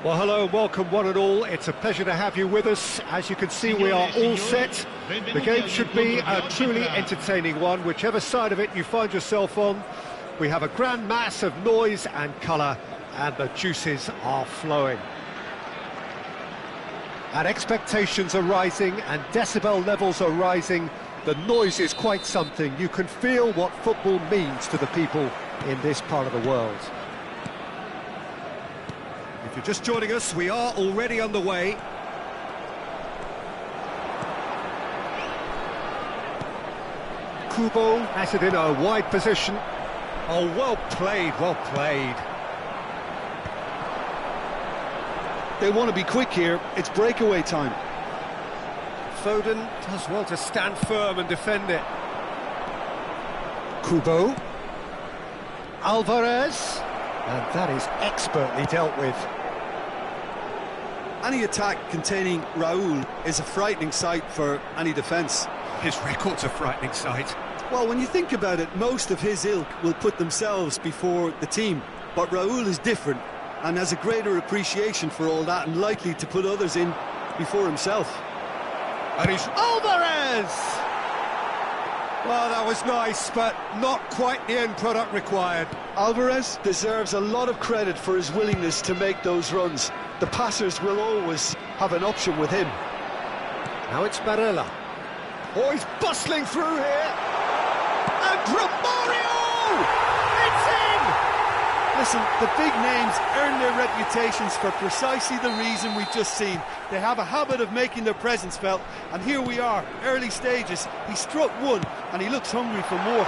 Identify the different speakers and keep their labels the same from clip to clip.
Speaker 1: Well, hello and welcome one and all. It's a pleasure to have you with us. As you can see, we are all set. The game should be a truly entertaining one, whichever side of it you find yourself on. We have a grand mass of noise and colour, and the juices are flowing. And expectations are rising, and decibel levels are rising. The noise is quite something. You can feel what football means to the people in this part of the world. If you're just joining us, we are already underway. Kubo has it in a wide position. Oh, well played, well played.
Speaker 2: They want to be quick here, it's breakaway time.
Speaker 1: Foden does well to stand firm and defend it. Kubo. Alvarez. And that is expertly dealt with.
Speaker 2: Any attack containing Raul is a frightening sight for any defence.
Speaker 1: His record's a frightening sight.
Speaker 2: Well, when you think about it, most of his ilk will put themselves before the team. But Raul is different and has a greater appreciation for all that and likely to put others in before himself.
Speaker 1: And he's Alvarez! Well, that was nice, but not quite the end product required.
Speaker 2: Alvarez deserves a lot of credit for his willingness to make those runs. The passers will always have an option with him.
Speaker 1: Now it's Barella. Oh, he's bustling through here. And Romario! It's in!
Speaker 2: Listen, the big names earn their reputations for precisely the reason we've just seen. They have a habit of making their presence felt, and here we are, early stages. He struck one, and he looks hungry for more.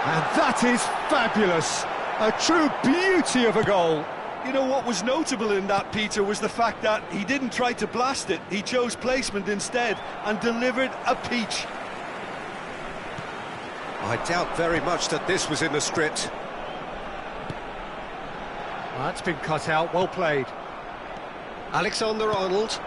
Speaker 1: And that is fabulous. A true beauty of a goal.
Speaker 2: You know what was notable in that, Peter, was the fact that he didn't try to blast it. He chose placement instead and delivered a peach.
Speaker 1: I doubt very much that this was in the script. Well, that's been cut out, well played. Alexander-Arnold.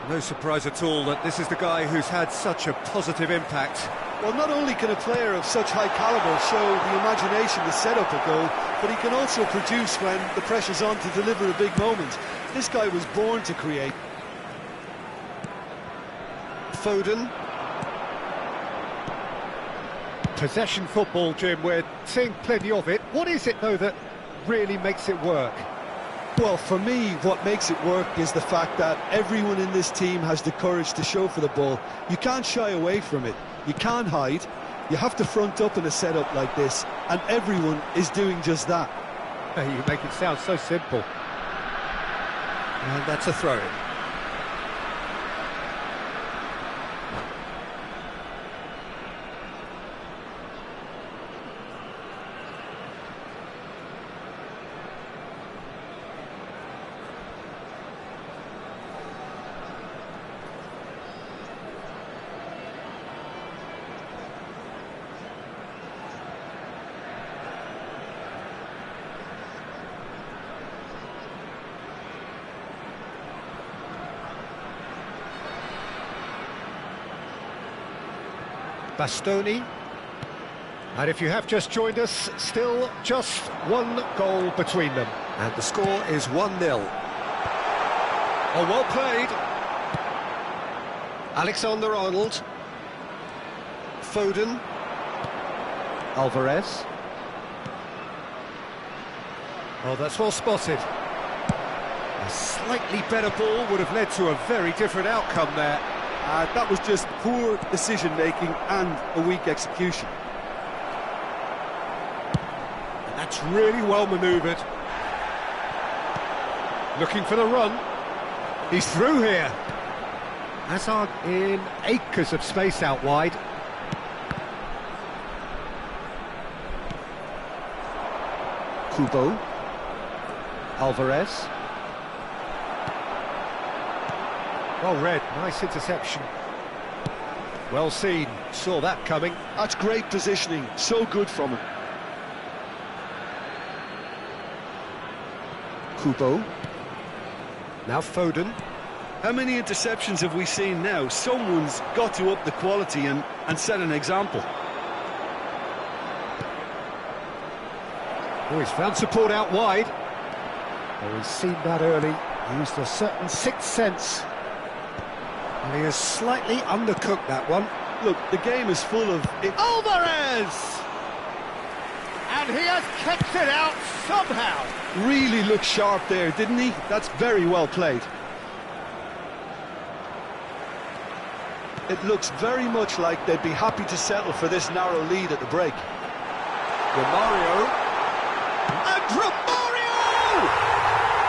Speaker 1: No surprise at all that this is the guy who's had such a positive impact.
Speaker 2: Well, not only can a player of such high calibre show the imagination to set up a goal, but he can also produce when the pressure's on to deliver a big moment. This guy was born to create.
Speaker 1: Foden. Possession football, Jim, we're seeing plenty of it. What is it, though, that really makes it work?
Speaker 2: Well, for me, what makes it work is the fact that everyone in this team has the courage to show for the ball. You can't shy away from it. You can't hide. You have to front up in a setup like this, and everyone is doing just that.
Speaker 1: You make it sound so simple. And that's a throw-in. Bastoni. And if you have just joined us, still just one goal between them. And the score is 1-0. Oh, well played. Alexander-Arnold. Foden. Alvarez. Oh, that's well spotted. A slightly better ball would have led to a very different outcome there.
Speaker 2: That was just poor decision-making and a weak execution.
Speaker 1: And that's really well manoeuvred. Looking for the run. He's through here. Hazard in acres of space out wide. Kubo. Alvarez. Well read, nice interception. Well seen, saw that coming.
Speaker 2: That's great positioning, so good from him.
Speaker 1: Kubo. Now Foden.
Speaker 2: How many interceptions have we seen now? Someone's got to up the quality and set an example.
Speaker 1: Oh, he's found support out wide. Oh, he's seen that early, used a certain sixth sense. And he has slightly undercooked that one.
Speaker 2: Look, the game is full of...
Speaker 1: Alvarez! And he has kicked it out somehow.
Speaker 2: Really looked sharp there, didn't he? That's very well played. It looks very much like they'd be happy to settle for this narrow lead at the break.
Speaker 1: Romario. And Romario!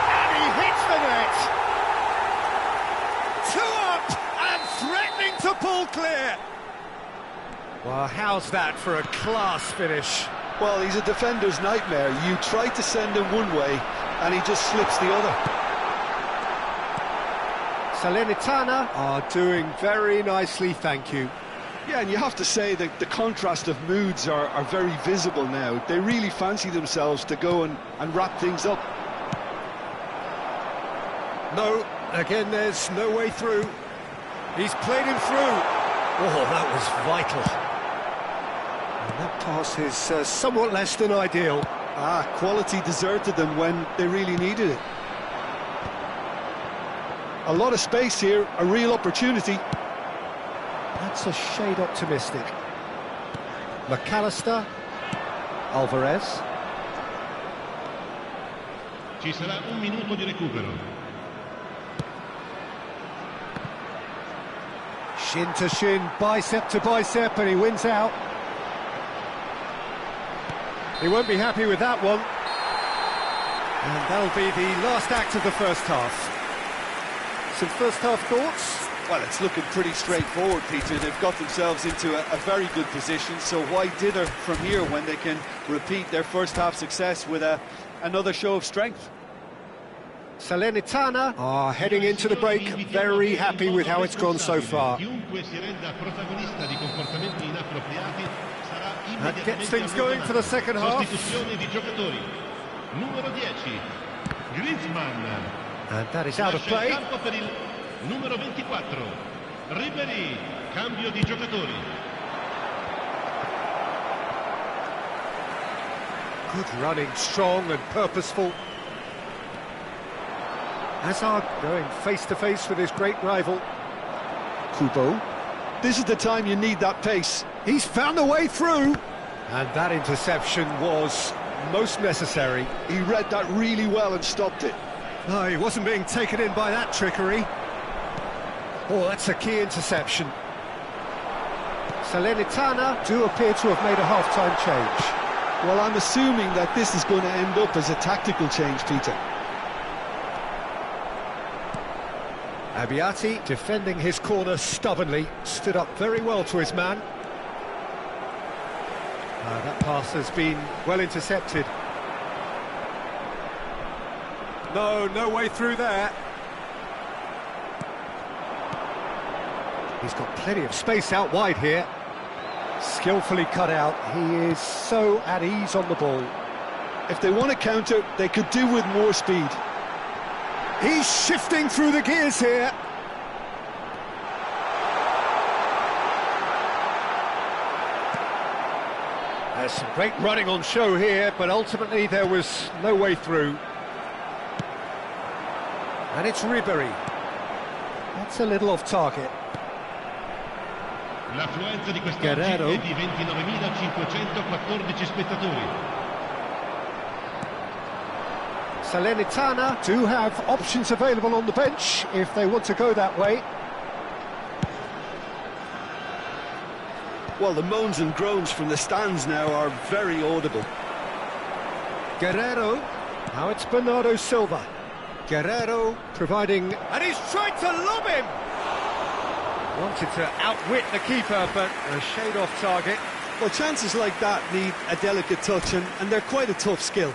Speaker 1: And he hits the net. 2 up and threatening to pull clear. Well, how's that for a class finish?
Speaker 2: Well, he's a defender's nightmare. You try to send him one way, and he just slips the other.
Speaker 1: Salernitana are doing very nicely, thank you.
Speaker 2: Yeah, and you have to say that the contrast of moods are very visible now. They really fancy themselves to go and wrap things up.
Speaker 1: No, again, there's no way through. He's played him through. Oh, that was vital. And that pass is somewhat less than ideal.
Speaker 2: Quality deserted them when they really needed it. A lot of space here, a real opportunity.
Speaker 1: That's a shade optimistic. McAllister. Alvarez.
Speaker 3: Ci sarà un minuto di recupero.
Speaker 1: Shin to shin, bicep to bicep, and he wins out. He won't be happy with that one. And that'll be the last act of the first half. Some first half thoughts?
Speaker 2: Well, it's looking pretty straightforward, Peter. They've got themselves into a very good position, so why dither from here when they can repeat their first half success with another show of strength?
Speaker 1: Salernitana are heading into the break very happy with how it's gone so far. That gets things going for the second half. And that is out of play.
Speaker 3: Numero 24, Ribéry, cambio di giocatori.
Speaker 1: Good running, strong and purposeful. Hazard going face-to-face with his great rival. Kubo.
Speaker 2: This is the time you need that pace.
Speaker 1: He's found a way through. And that interception was most necessary.
Speaker 2: He read that really well and stopped it.
Speaker 1: No, he wasn't being taken in by that trickery. Oh, that's a key interception. Salernitana do appear to have made a half-time change.
Speaker 2: Well, I'm assuming that this is going to end up as a tactical change, Peter.
Speaker 1: Abbiati, defending his corner stubbornly, stood up very well to his man. That pass has been well intercepted. No way through there. He's got plenty of space out wide here. Skillfully cut out. He is so at ease on the ball.
Speaker 2: If they want to counter, they could do with more speed.
Speaker 1: He's shifting through the gears here. There's some great running on show here, but ultimately there was no way through. And it's Ribéry. That's a little off target.
Speaker 3: L'affluenza di quest'oggi è di 29.514 spettatori.
Speaker 1: Salernitana do have options available on the bench if they want to go that way.
Speaker 2: Well, the moans and groans from the stands now are very audible.
Speaker 1: Guerrero. Now it's Bernardo Silva. Guerrero providing... And he's tried to lob him! Wanted to outwit the keeper, but a shade off target.
Speaker 2: Well, chances like that need a delicate touch, and they're quite a tough skill.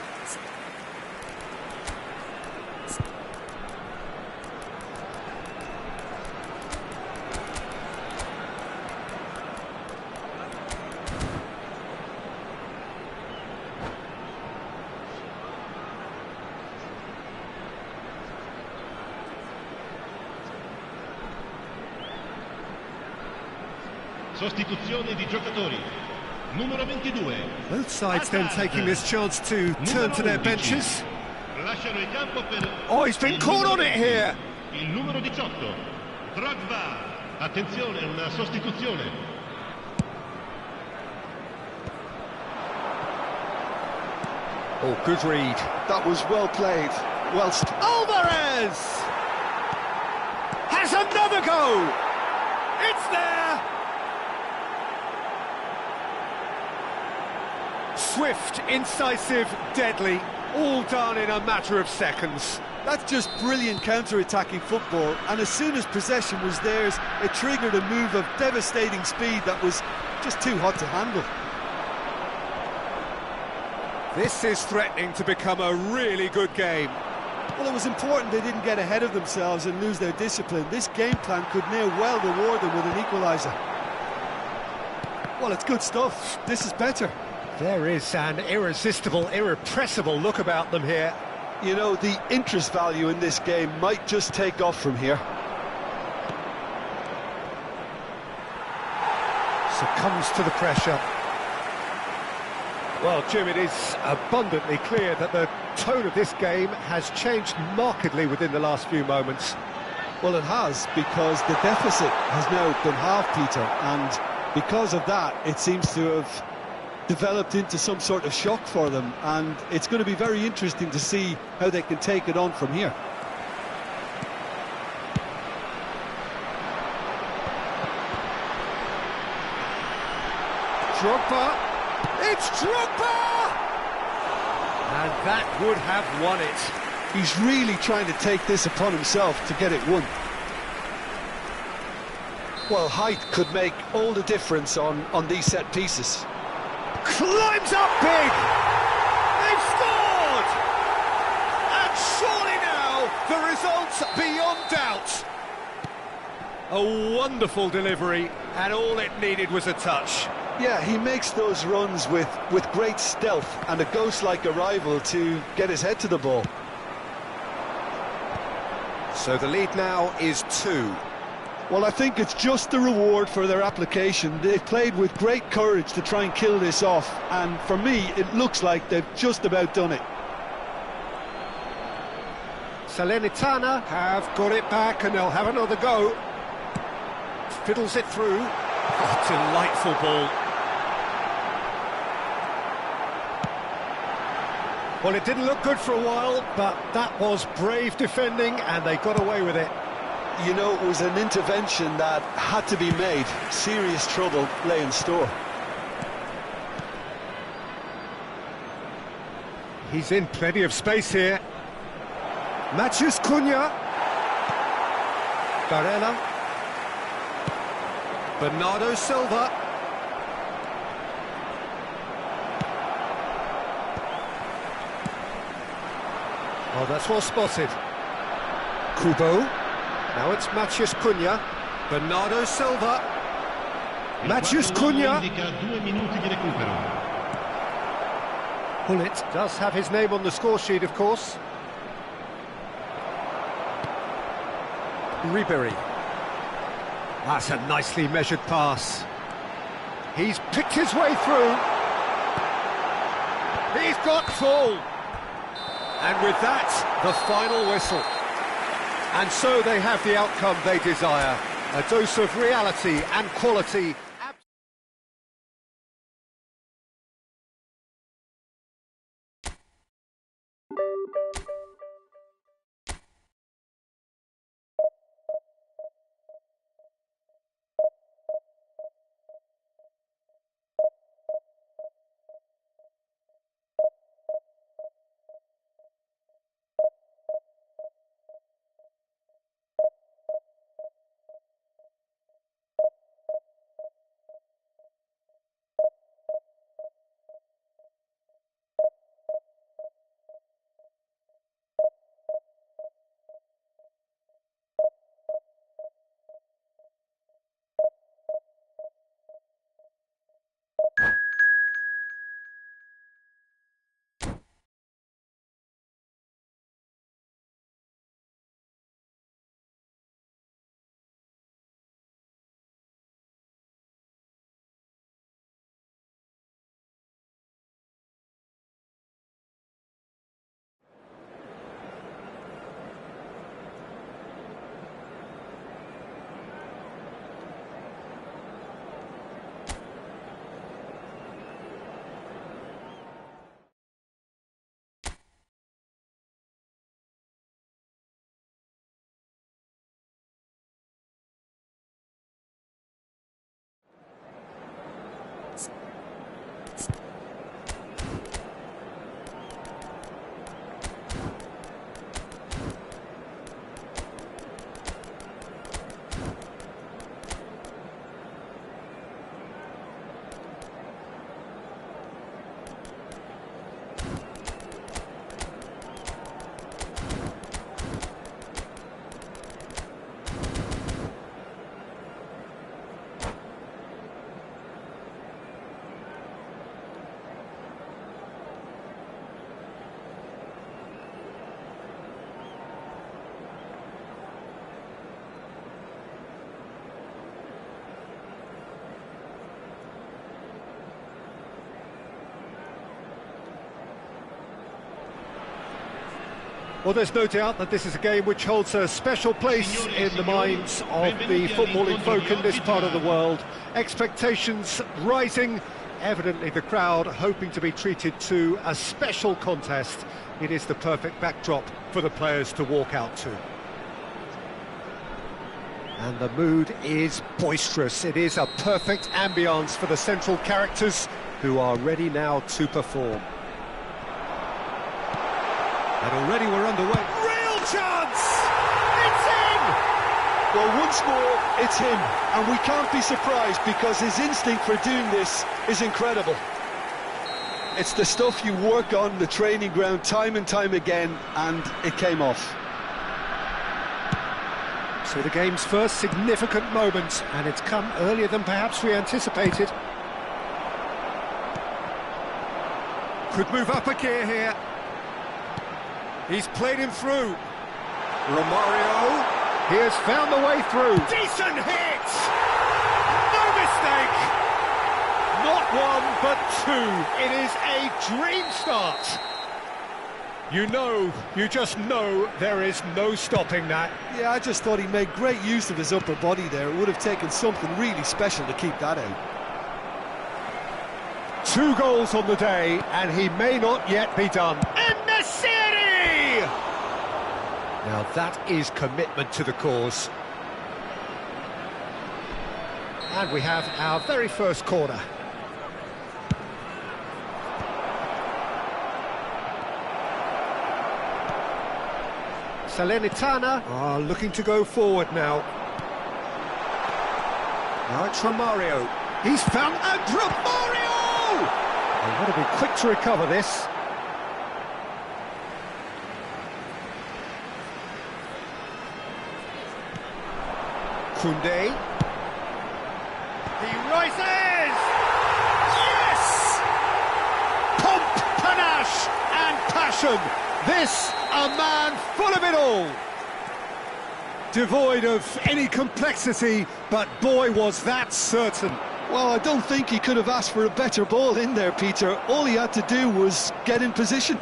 Speaker 3: Sostituzione di giocatori. Numero 22.
Speaker 1: Both sides then taking this chance to turn to their benches.
Speaker 3: Lasciano il campo per...
Speaker 1: Oh, he's been caught on it here.
Speaker 3: Il numero 18, Drogba. Attenzione, una sostituzione.
Speaker 1: Oh, good read.
Speaker 2: That was well played.
Speaker 1: Alvarez has another go. It's there. Swift, incisive, deadly, all done in a matter of seconds.
Speaker 2: That's just brilliant counter-attacking football, and as soon as possession was theirs, it triggered a move of devastating speed that was just too hot to handle.
Speaker 1: This is threatening to become a really good game.
Speaker 2: Well, it was important they didn't get ahead of themselves and lose their discipline. This game plan could now well reward them with an equaliser. Well, it's good stuff. This is better.
Speaker 1: There is an irresistible, irrepressible look about them here.
Speaker 2: You know, the interest value in this game might just take off from here.
Speaker 1: Succumbs to the pressure. Well, Jim, it is abundantly clear that the tone of this game has changed markedly within the last few moments.
Speaker 2: Well, it has, because the deficit has now been half, Peter, and because of that, it seems to have developed into some sort of shock for them, and it's going to be very interesting to see how they can take it on from here.
Speaker 1: Drogba, it's Drogba! And that would have won it.
Speaker 2: He's really trying to take this upon himself to get it won. Well, height could make all the difference on these set pieces.
Speaker 1: Climbs up big! They've scored! And surely now, the result's beyond doubt. A wonderful delivery, and all it needed was a touch.
Speaker 2: Yeah, he makes those runs with great stealth and a ghost-like arrival to get his head to the ball.
Speaker 1: So the lead now is 2.
Speaker 2: Well, I think it's just the reward for their application. They've played with great courage to try and kill this off, and for me, it looks like they've just about done it.
Speaker 1: Salernitana have got it back, and they'll have another go. Fiddles it through. Oh, delightful ball. Well, it didn't look good for a while, but that was brave defending, and they got away with it.
Speaker 2: You know, it was an intervention that had to be made. Serious trouble lay in store.
Speaker 1: He's in plenty of space here. Matheus Cunha. Barella. Bernardo Silva. Oh, that's well spotted. Kubo. Now it's Matheus Cunha. Bernardo Silva. Matheus Cunha. Bullet does have his name on the score sheet, of course. Ribery. That's a nicely measured pass. He's picked his way through. He's got full. And with that, the final whistle. And so they have the outcome they desire. A dose of reality and quality. Well, there's no doubt that this is a game which holds a special place in the minds of the footballing folk in this part of the world. Expectations rising, evidently the crowd hoping to be treated to a special contest. It is the perfect backdrop for the players to walk out to. And the mood is boisterous. It is a perfect ambience for the central characters who are ready now to perform. And already we're underway. Real chance! It's in!
Speaker 2: Well, once more, it's him. And we can't be surprised because his instinct for doing this is incredible. It's the stuff you work on the training ground time and time again, and it came off.
Speaker 1: So the game's first significant moment, and it's come earlier than perhaps we anticipated. Could move up a gear here. He's played him through. Romario. He has found the way through. Decent hit! No mistake! Not one, but two. It is a dream start. You just know there is no stopping that.
Speaker 2: Yeah, I just thought he made great use of his upper body there. It would have taken something really special to keep that out.
Speaker 1: 2 goals on the day, and he may not yet be done. Indonesia! Now that is commitment to the cause. And we have our very first corner. Salernitana are looking to go forward now. Now it's Romario. He's found Romario! They want to be quick to recover this. Koundé. He rises! Yes! Pomp, panache and passion. This, a man full of it all. Devoid of any complexity, but boy was that certain.
Speaker 2: Well, I don't think he could have asked for a better ball in there, Peter. All he had to do was get in position.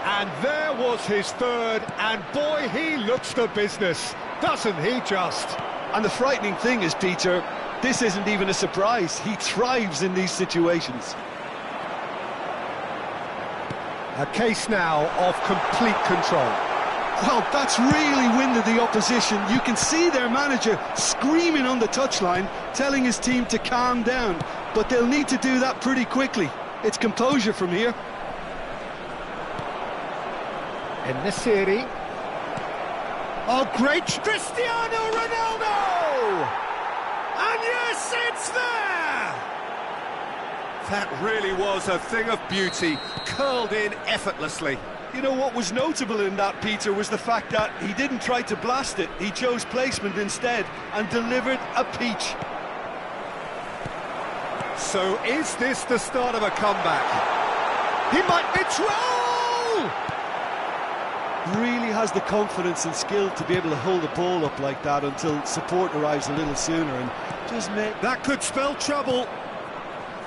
Speaker 1: And there was his third, and boy, he looks the business, doesn't he just?
Speaker 2: And the frightening thing is, Peter, this isn't even a surprise. He thrives in these situations.
Speaker 1: A case now of complete control.
Speaker 2: Well, that's really winded the opposition. You can see their manager screaming on the touchline, telling his team to calm down. But they'll need to do that pretty quickly. It's composure from here.
Speaker 1: En-Nesyri. Oh, great! Cristiano Ronaldo! And yes, it's there! That really was a thing of beauty, curled in effortlessly.
Speaker 2: You know, what was notable in that, Peter, was the fact that he didn't try to blast it. He chose placement instead and delivered a peach.
Speaker 1: So is this the start of a comeback? He might be troll!
Speaker 2: Really has the confidence and skill to be able to hold the ball up like that until support arrives a little sooner, and just make...
Speaker 1: That could spell trouble.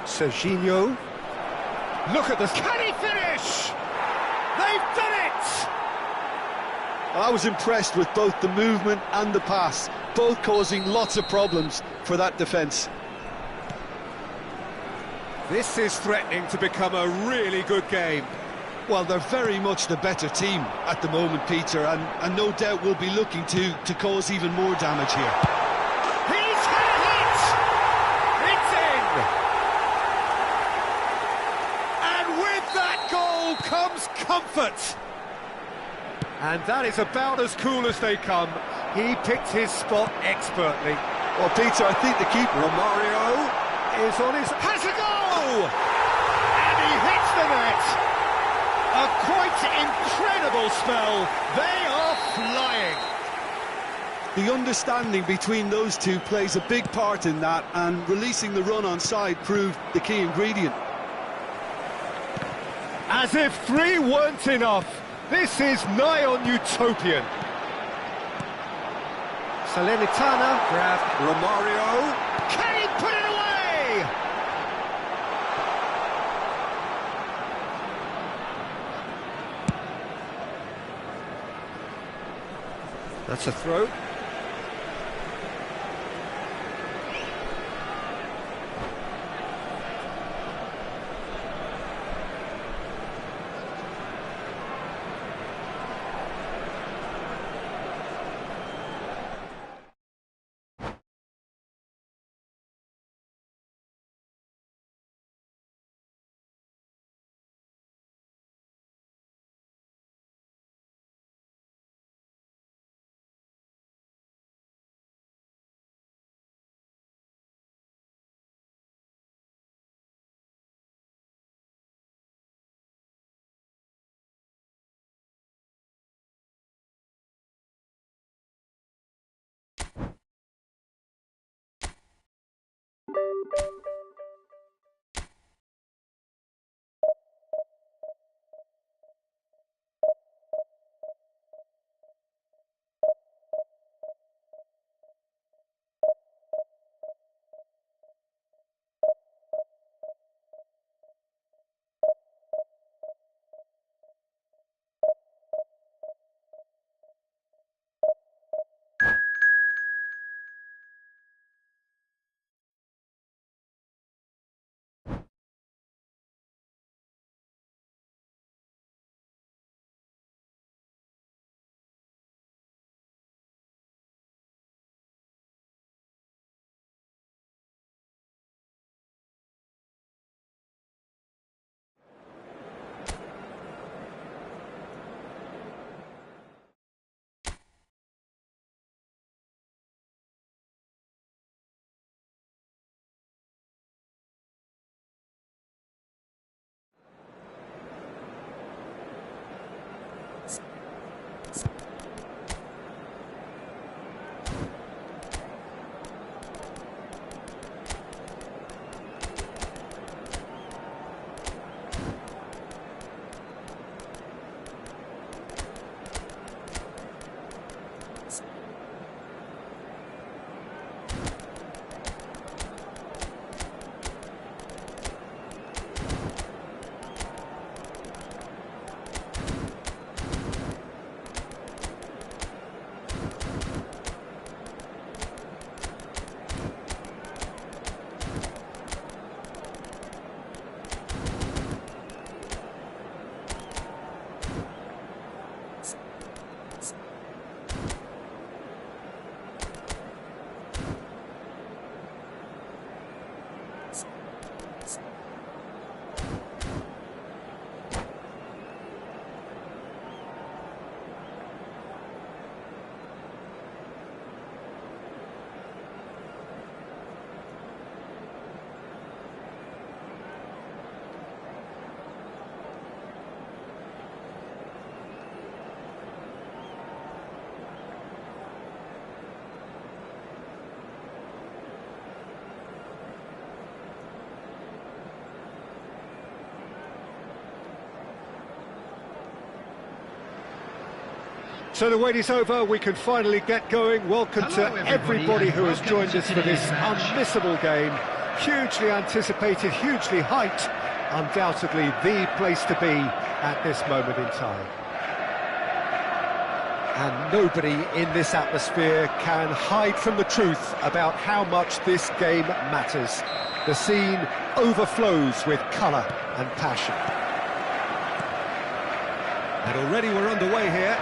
Speaker 1: Serginho. Look at this. Can he finish? They've done it!
Speaker 2: I was impressed with both the movement and the pass, both causing lots of problems for that defence.
Speaker 1: This is threatening to become a really good game.
Speaker 2: Well, they're very much the better team at the moment, Peter, and no doubt will be looking to cause even more damage here.
Speaker 1: He's had a hit! It's in! And with that goal comes comfort. And that is about as cool as they come. He picked his spot expertly.
Speaker 2: Well, Peter, I think the keeper...
Speaker 1: Romario is on his... Has a goal! And he hits the net! A quite incredible spell. They are flying.
Speaker 2: The understanding between those two plays a big part in that, and releasing the run on side proved the key ingredient.
Speaker 1: As if 3 weren't enough, this is nigh on utopian. Salernitana grabbed Romario. Can he put it away? That's a throw. So the wait is over, we can finally get going. Welcome to everybody who has joined us for this unmissable game. Hugely anticipated, hugely hyped, undoubtedly the place to be at this moment in time. And nobody in this atmosphere can hide from the truth about how much this game matters. The scene overflows with colour and passion. And already we're underway here.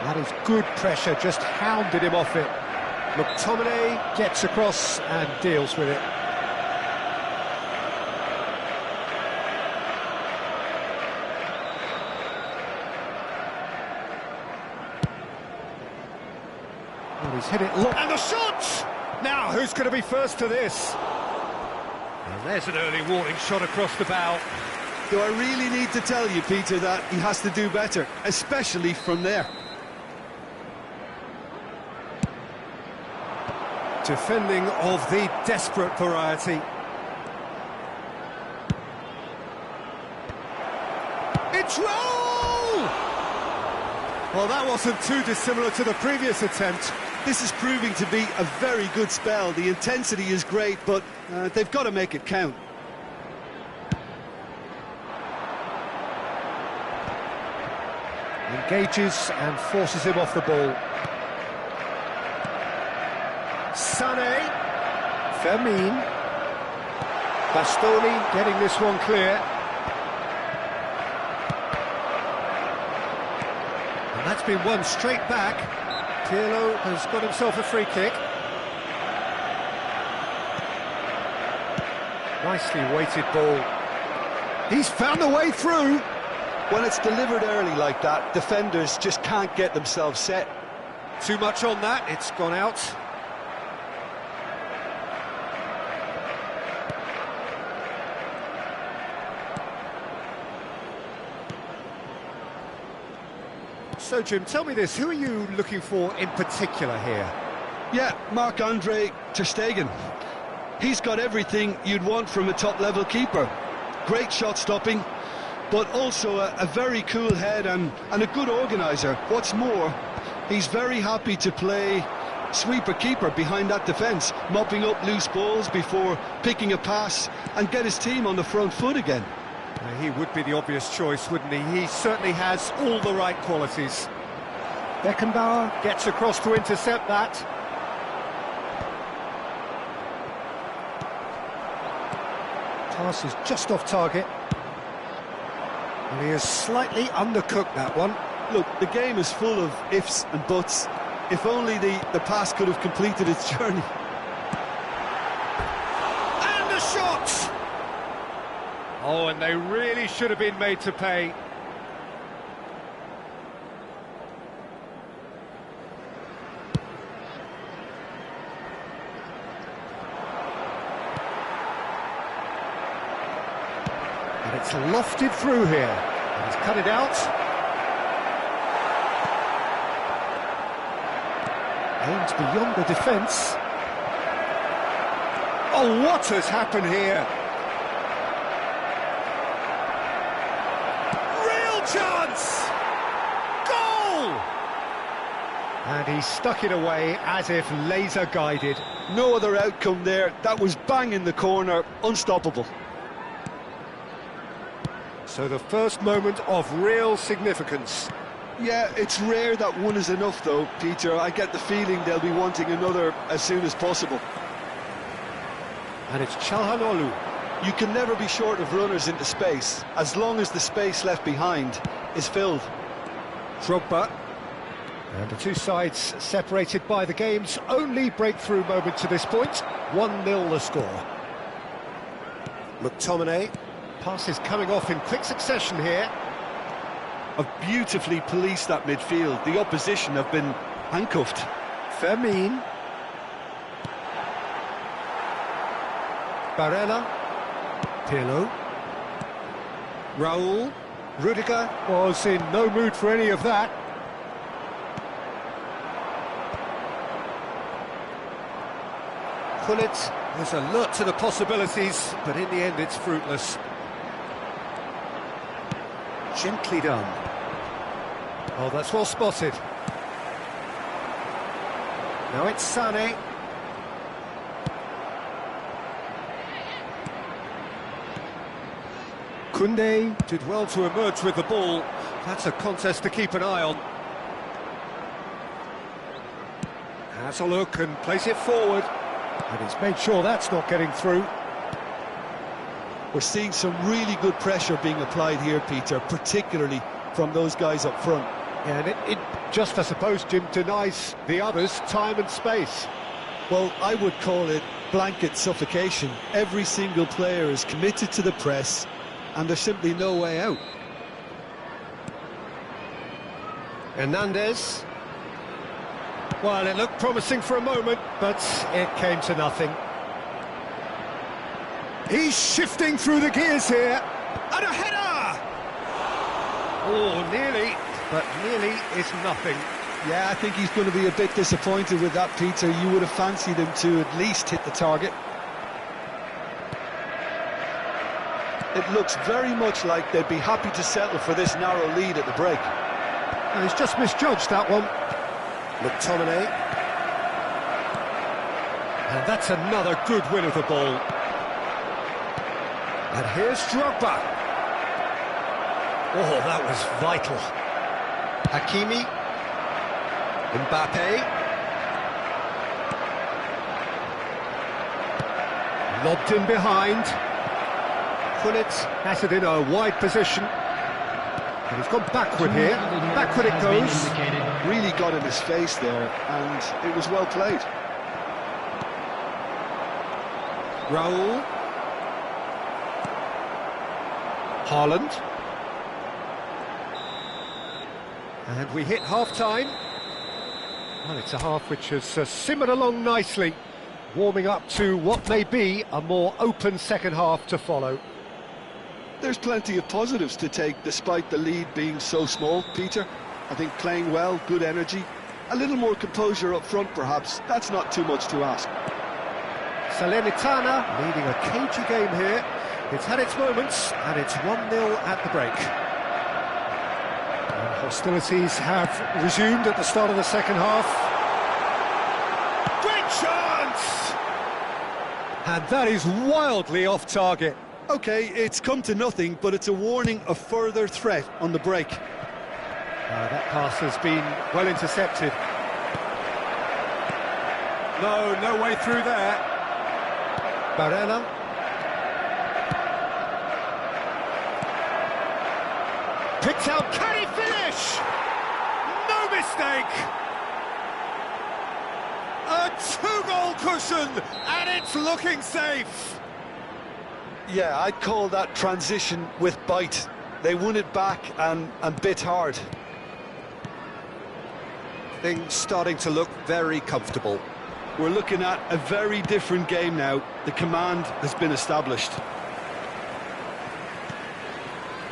Speaker 1: That is good pressure, just hounded him off it. McTominay gets across and deals with it. Oh, he's hit it long. And the shot! Now, who's going to be first to this? And there's an early warning shot across the bow.
Speaker 2: Do I really need to tell you, Peter, that he has to do better, especially from there?
Speaker 1: Defending of the desperate variety. It's roll! Well, that wasn't too dissimilar to the previous attempt.
Speaker 2: This is proving to be a very good spell. The intensity is great, but they've got to make it count.
Speaker 1: Engages and forces him off the ball. Sané. Fermin. Bastoni getting this one clear. And that's been won straight back. Pirlo has got himself a free kick. Nicely weighted ball. He's found a way through.
Speaker 2: When it's delivered early like that, defenders just can't get themselves set.
Speaker 1: Too much on that, it's gone out. So, Jim, tell me this, who are you looking for in particular here?
Speaker 2: Yeah, Marc-Andre ter Stegen. He's got everything you'd want from a top-level keeper. Great shot stopping, but also a very cool head and a good organiser. What's more, he's very happy to play sweeper-keeper behind that defence, mopping up loose balls before picking a pass and get his team on the front foot again.
Speaker 1: He would be the obvious choice, wouldn't he? He certainly has all the right qualities. Beckenbauer gets across to intercept that. Pass is just off target. And he has slightly undercooked that one.
Speaker 2: Look, the game is full of ifs and buts. If only the pass could have completed its journey.
Speaker 1: And the shot! Oh, and they really should have been made to pay. And it's lofted through here. And he's cut it out. Aimed beyond the defence. Oh, what has happened here? Real chance! Goal! And he stuck it away as if laser-guided.
Speaker 2: No other outcome there. That was bang in the corner, unstoppable.
Speaker 1: So the first moment of real significance.
Speaker 2: Yeah, it's rare that one is enough though, Peter. I get the feeling they'll be wanting another as soon as possible.
Speaker 1: And it's Çalhanoğlu.
Speaker 2: You can never be short of runners into space, as long as the space left behind is filled.
Speaker 1: Drogba. And the two sides separated by the game's only breakthrough moment to this point. 1-0 the score. McTominay. Passes coming off in quick succession here.
Speaker 2: Have beautifully policed that midfield. The opposition have been handcuffed.
Speaker 1: Fermin. Barella. Pirlo. Raul. Rudiger was in no mood for any of that. Gullit was alert to the possibilities, but in the end it's fruitless. Gently done. Oh, that's well spotted. Now it's Sané. Koundé did well to emerge with the ball. That's a contest to keep an eye on. Has a look and plays it forward. And he's made sure that's not getting through.
Speaker 2: We're seeing some really good pressure being applied here, Peter, particularly from those guys up front.
Speaker 1: Yeah, and it just, I suppose, Jim, denies the others time and space.
Speaker 2: Well, I would call it blanket suffocation. Every single player is committed to the press, and there's simply no way out.
Speaker 1: Hernandez. Well, it looked promising for a moment, but it came to nothing. He's shifting through the gears here. And a header! Oh, nearly, but nearly is nothing.
Speaker 2: Yeah, I think he's going to be a bit disappointed with that, Peter. You would have fancied him to at least hit the target. It looks very much like they'd be happy to settle for this narrow lead at the break.
Speaker 1: And he's just misjudged that one. McTominay. And that's another good win of the ball. And here's Drogba. Oh, that was vital. Hakimi. Mbappe. Lobbed in behind. Gullit has it in a wide position. And he's gone backward here. Backward it goes.
Speaker 2: Really got in his face there, and it was well played.
Speaker 1: Raul. Haaland. And we hit half-time. Well, it's a half which has simmered along nicely, warming up to what may be a more open second half to follow.
Speaker 2: There's plenty of positives to take despite the lead being so small, Peter. I think playing well, good energy, a little more composure up front perhaps, that's not too much to ask.
Speaker 1: Salernitana leading a cagey game here. It's had its moments, and it's 1-0 at the break. And hostilities have resumed at the start of the second half. Great chance! And that is wildly off target.
Speaker 2: OK, it's come to nothing, but it's a warning of further threat on the break.
Speaker 1: That pass has been well intercepted. No way through there. Barella. Picked out, can he finish? No mistake! A two-goal cushion, and it's looking safe.
Speaker 2: Yeah, I'd call that transition with bite. They won it back and bit hard.
Speaker 1: Things starting to look very comfortable.
Speaker 2: We're looking at a very different game now. The command has been established.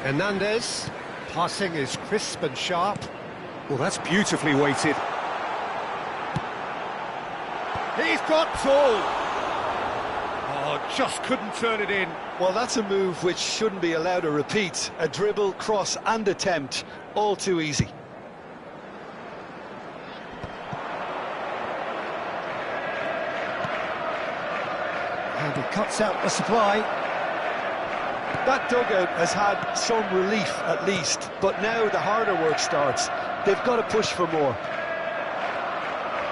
Speaker 1: Hernandez, passing is crisp and sharp. Well, that's beautifully weighted. He's got tall. Oh, just couldn't turn it in.
Speaker 2: Well, that's a move which shouldn't be allowed to repeat. A dribble, cross and attempt, all too easy.
Speaker 1: And he cuts out the supply.
Speaker 2: That dugout has had some relief at least, but now the harder work starts. They've got to push for more.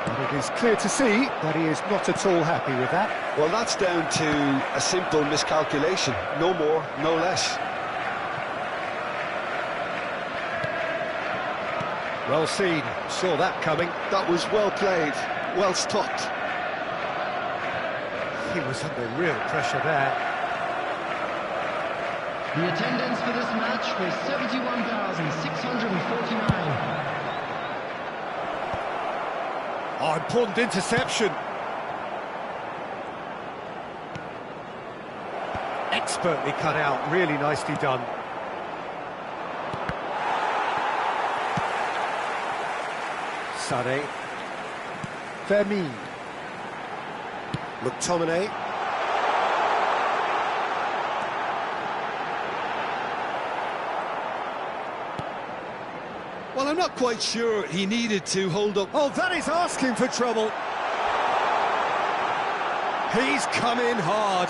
Speaker 1: And it is clear to see that he is not at all happy with that.
Speaker 2: Well, that's down to a simple miscalculation. No more, no less.
Speaker 1: Well seen, saw that coming.
Speaker 2: That was well played, well stopped.
Speaker 1: He was under real pressure there.
Speaker 4: The attendance for this match was 71,649.
Speaker 1: Oh, important interception. Expertly cut out, really nicely done. Sade. Fermin. McTominay.
Speaker 2: Well, I'm not quite sure he needed to hold up.
Speaker 1: Oh, that is asking for trouble. He's come in hard.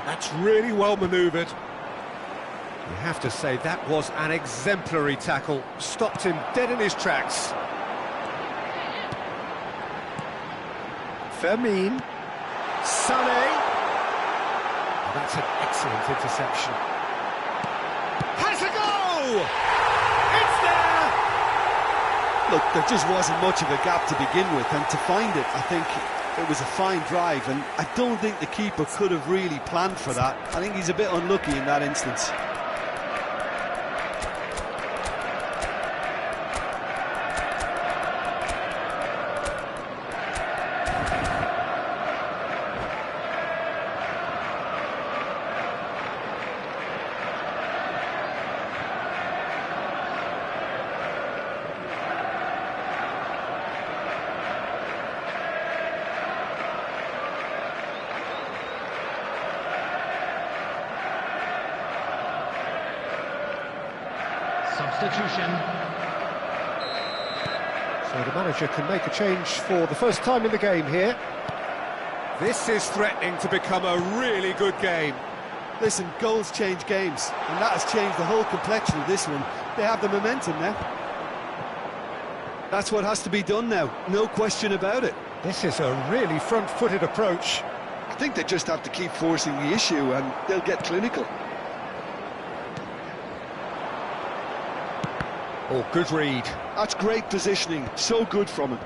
Speaker 1: That's really well manoeuvred. You have to say that was an exemplary tackle. Stopped him dead in his tracks. Fermin. Sané. That's an excellent interception. Has a go! It's there!
Speaker 2: Look, there just wasn't much of a gap to begin with, and to find it, I think it was a fine drive, and I don't think the keeper could have really planned for that. I think he's a bit unlucky in that instance.
Speaker 4: Substitution.
Speaker 1: So the manager can make a change for the first time in the game here. This is threatening to become a really good game.
Speaker 2: Listen, goals change games, and that has changed the whole complexion of this one. They have the momentum now. That's what has to be done now, no question about it.
Speaker 1: This is a really front-footed approach.
Speaker 2: I think they just have to keep forcing the issue and they'll get clinical.
Speaker 1: Oh, good read.
Speaker 2: That's great positioning, so good from him.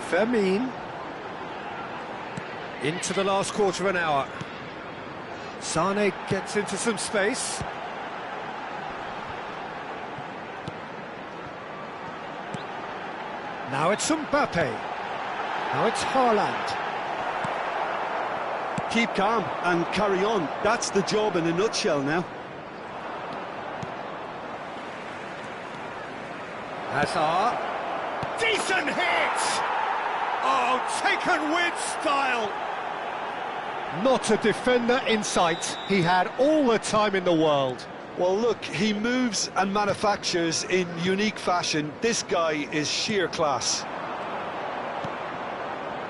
Speaker 1: Fermin. Into the last quarter of an hour. Sane gets into some space. Now it's Mbappe. Now it's Haaland.
Speaker 2: Keep calm and carry on. That's the job in a nutshell now.
Speaker 1: Hazard. Decent hit! Oh, taken with style! Not a defender in sight. He had all the time in the world.
Speaker 2: Well, look, he moves and manufactures in unique fashion. This guy is sheer class.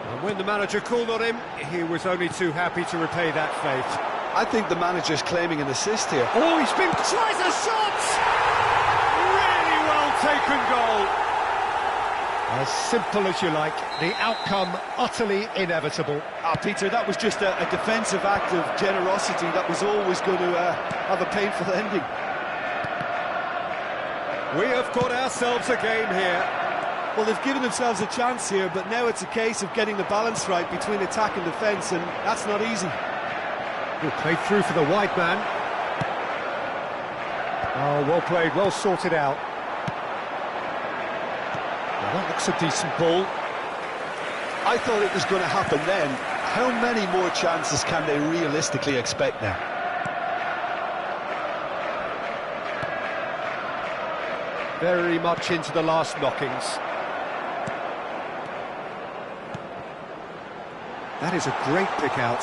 Speaker 1: And when the manager called on him, he was only too happy to repay that faith.
Speaker 2: I think the manager's claiming an assist here.
Speaker 1: Oh, he's been... tries a shot! Really well taken goal. As simple as you like, the outcome utterly inevitable.
Speaker 2: Peter, that was just a defensive act of generosity that was always going to have a painful ending.
Speaker 1: We have got ourselves a game here.
Speaker 2: Well, they've given themselves a chance here, but now it's a case of getting the balance right between attack and defence, and that's not easy.
Speaker 1: Good play through for the wide man. Oh, well played, well sorted out. Well, that looks a decent ball.
Speaker 2: I thought it was going to happen then. How many more chances can they realistically expect now?
Speaker 1: Very much into the last knockings. That is a great pick out.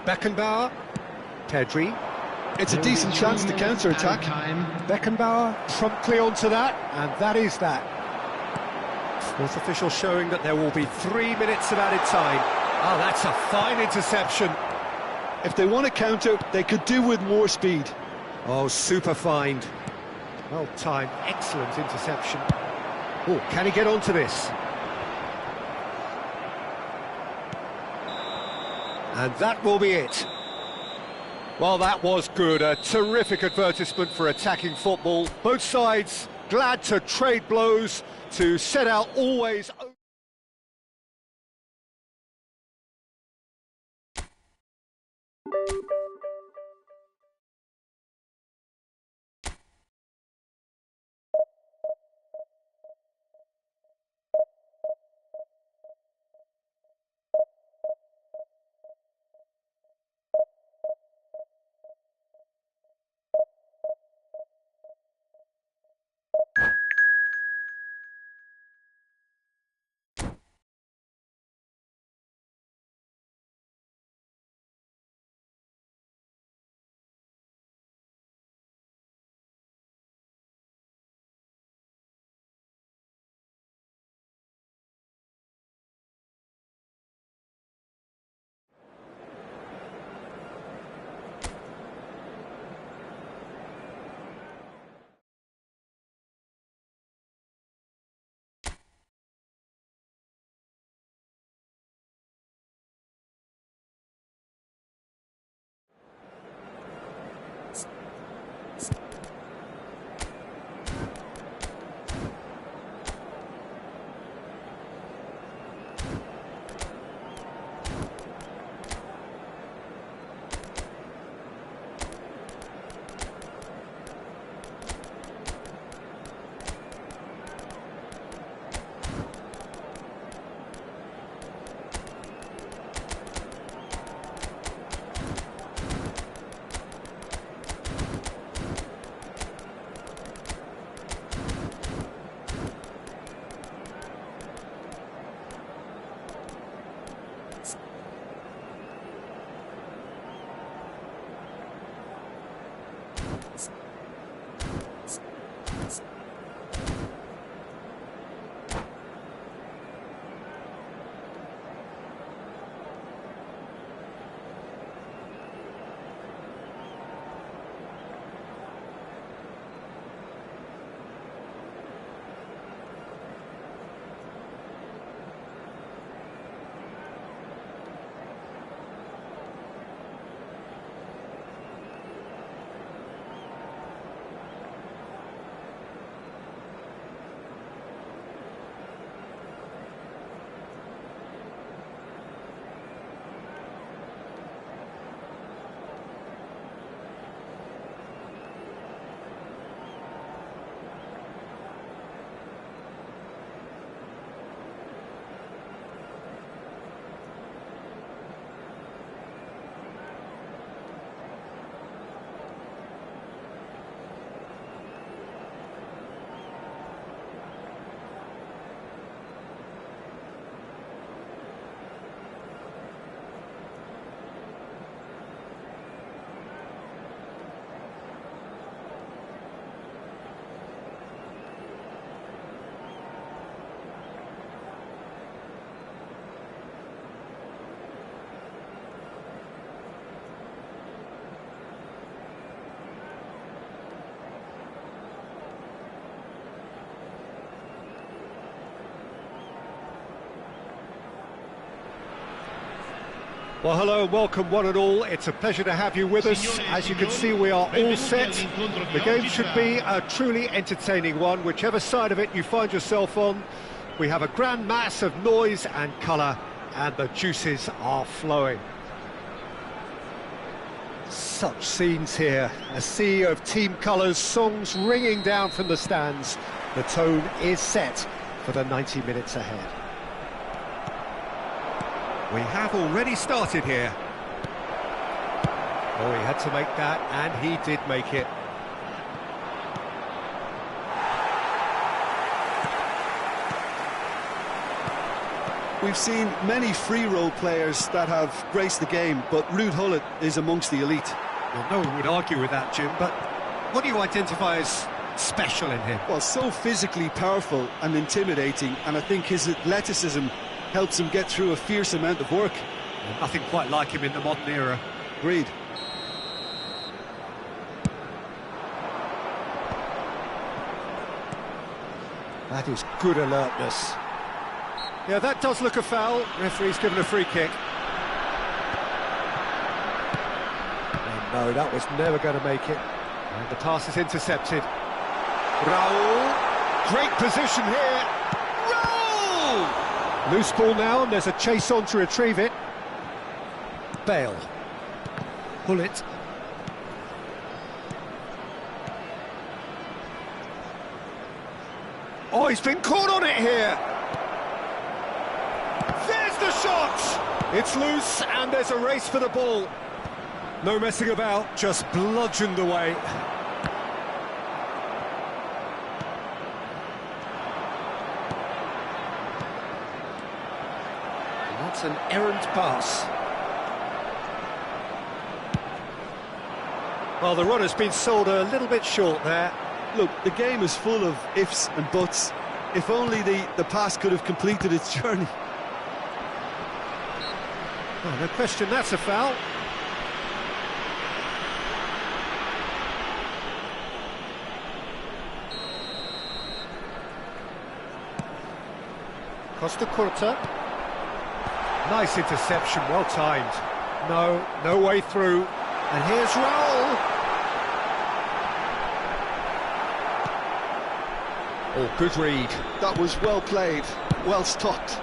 Speaker 1: Beckenbauer. Pedri.
Speaker 2: It's a decent chance to counter-attack.
Speaker 1: Beckenbauer promptly onto that, and that is that. Fourth official showing that there will be 3 minutes of added time. Oh, that's a fine interception.
Speaker 2: If they want to counter, they could do with more speed.
Speaker 1: Oh, super find. Well timed, excellent interception. Oh, can he get onto this? And that will be it. Well, that was good. A terrific advertisement for attacking football. Both sides glad to trade blows, to set out always... Well, hello and welcome one and all. It's a pleasure to have you with us. As you can see, we are all set. The game should be a truly entertaining one, whichever side of it you find yourself on. We have a grand mass of noise and colour, and the juices are flowing. Such scenes here, a sea of team colours, songs ringing down from the stands. The tone is set for the 90 minutes ahead. We have already started here. Oh, he had to make that, and he did make it.
Speaker 2: We've seen many free role players that have graced the game, but Ruud Gullit is amongst the elite.
Speaker 1: Well, no one would argue with that, Jim, but what do you identify as special in him?
Speaker 2: Well, so physically powerful and intimidating, and I think his athleticism helps him get through a fierce amount of work.
Speaker 1: Nothing quite like him in the modern era.
Speaker 2: Agreed.
Speaker 1: That is good alertness. Yeah, that does look a foul. Referee's given a free kick. And no, that was never going to make it. And the pass is intercepted. Raul, great position here. Raul! Loose ball now, and there's a chase on to retrieve it. Bale. Gullit. Oh, he's been caught on it here. There's the shot! It's loose, and there's a race for the ball. No messing about, just bludgeoned away. That's an errant pass. Well, the run has been sold a little bit short there.
Speaker 2: Look, the game is full of ifs and buts. If only the pass could have completed its journey.
Speaker 1: Oh, no question, that's a foul. Costa Curta. Nice interception, well timed. No way through. And here's Raul. Oh, good read.
Speaker 2: That was well played, well stopped.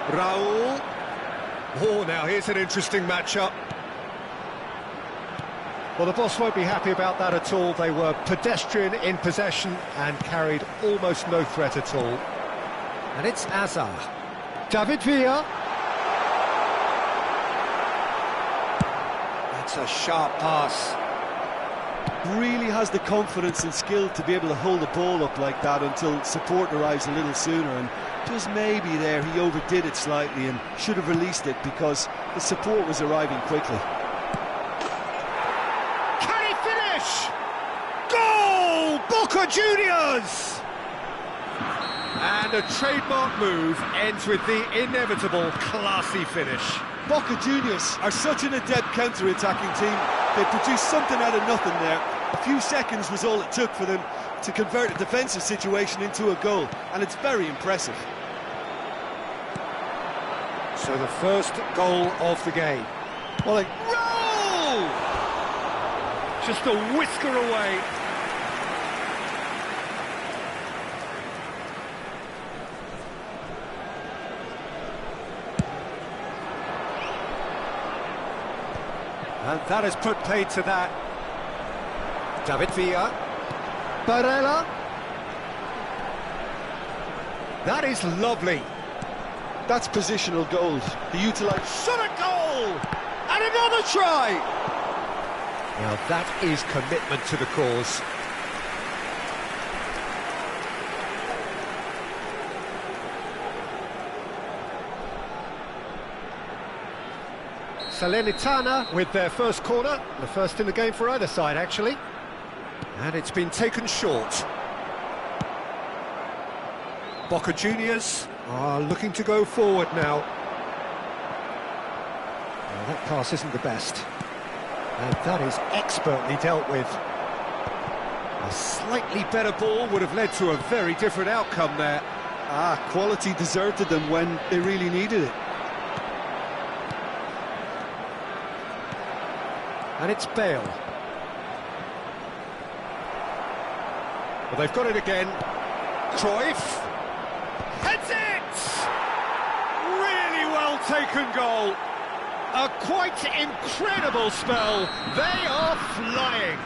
Speaker 1: Raul. Oh, now here's an interesting matchup. Well, the boss won't be happy about that at all. They were pedestrian in possession and carried almost no threat at all. And it's Azar. David Villa. That's a sharp pass.
Speaker 2: Really has the confidence and skill to be able to hold the ball up like that until support arrives a little sooner, and just maybe there he overdid it slightly and should have released it because the support was arriving quickly.
Speaker 1: Can he finish? Goal! Boca Juniors! And a trademark move ends with the inevitable classy finish.
Speaker 2: Boca Juniors are such an adept counter-attacking team. They produced something out of nothing there. A few seconds was all it took for them to convert a defensive situation into a goal, and it's very impressive.
Speaker 1: So the first goal of the game. Well, roll! Just a whisker away. And that has put paid to that. David Villa. Barella. That is lovely.
Speaker 2: That's positional gold. The utilise
Speaker 1: Shot a goal! And another try! Now that is commitment to the cause. Salernitana with their first corner, the first in the game for either side actually. And it's been taken short. Boca Juniors are looking to go forward now. Well, that pass isn't the best. And that is expertly dealt with. A slightly better ball would have led to a very different outcome there.
Speaker 2: Quality deserted them when they really needed it.
Speaker 1: And it's Bale. Well, they've got it again. Cruyff. Heads it! Really well taken goal. A quite incredible spell. They are flying.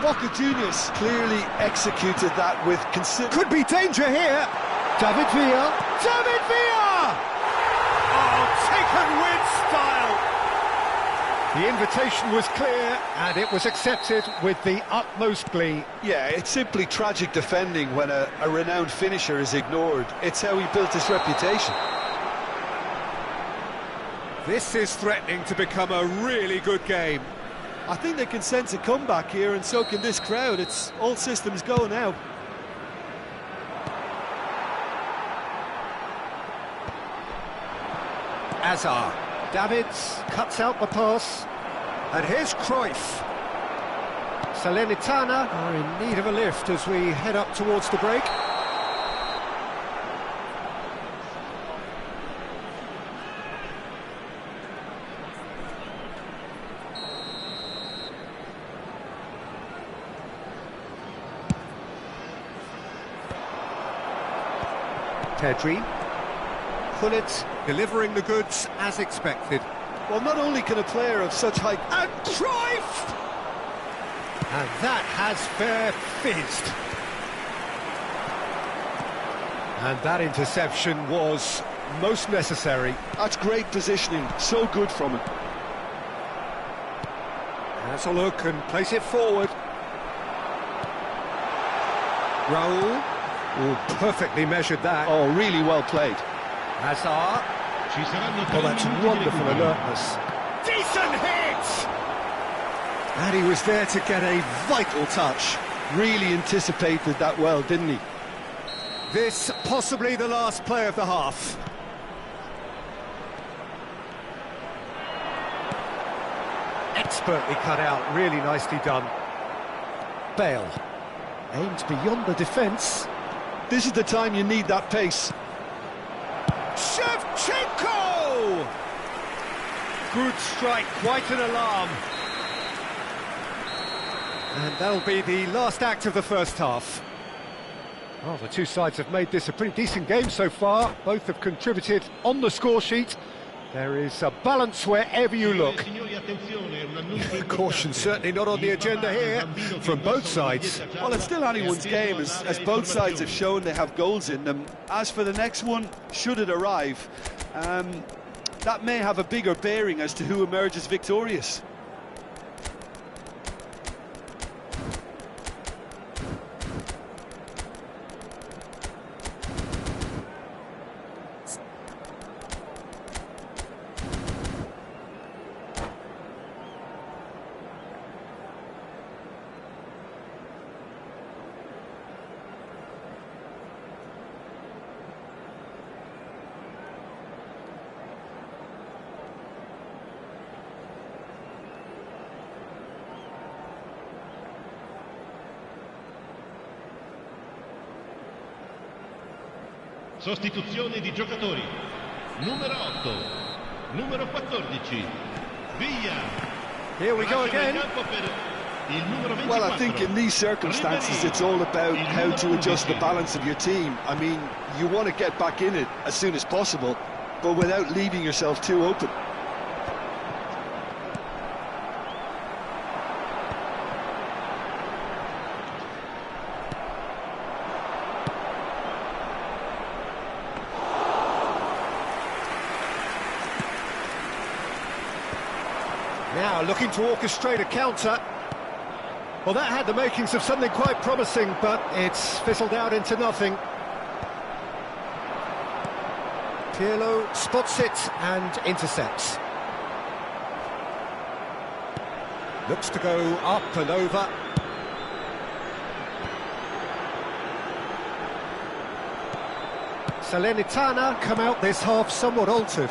Speaker 2: Boca Juniors clearly executed that with
Speaker 1: Could be danger here. David Villa. David Villa! Oh, taken with style. The invitation was clear, and it was accepted with the utmost glee.
Speaker 2: Yeah, it's simply tragic defending when a renowned finisher is ignored. It's how he built his reputation.
Speaker 1: This is threatening to become a really good game.
Speaker 2: I think they can sense a comeback here, and so can this crowd. It's all systems go now.
Speaker 1: Azar. Davids cuts out the pass. And here's Cruyff. Salernitana are in need of a lift as we head up towards the break. Pedri. Gullit delivering the goods as expected.
Speaker 2: Well, not only can a player of such high...
Speaker 1: And Cruyff! And that has fair fizzed. And that interception was most necessary.
Speaker 2: That's great positioning, so good from him.
Speaker 1: Has a look and place it forward. Raul. Oh, perfectly measured that.
Speaker 2: Oh, really well played.
Speaker 1: Hazard. Oh, that's wonderful alertness. Decent hit! And he was there to get a vital touch.
Speaker 2: Really anticipated that well, didn't he?
Speaker 1: This possibly the last play of the half. Expertly cut out, really nicely done. Bale aims beyond the defence.
Speaker 2: This is the time you need that pace.
Speaker 1: Shevchenko! Good strike, quite an alarm. And that'll be the last act of the first half. Well, the two sides have made this a pretty decent game so far. Both have contributed on the score sheet. There is a balance wherever you look. Caution certainly not on the agenda here from both sides.
Speaker 2: Well, it's still anyone's game, as both sides have shown they have goals in them. As for the next one, should it arrive, that may have a bigger bearing as to who emerges victorious.
Speaker 3: Sostituzione di giocatori. Numero 8, numero 14, Villa.
Speaker 1: Here we go again.
Speaker 2: Well, I think in these circumstances it's all about how to adjust the balance of your team. I mean, you want to get back in it as soon as possible, but without leaving yourself too open.
Speaker 1: Now looking to orchestrate a counter. Well, that had the makings of something quite promising, but it's fizzled out into nothing. Pirlo spots it and intercepts. Looks to go up and over. Salernitana come out this half somewhat altered.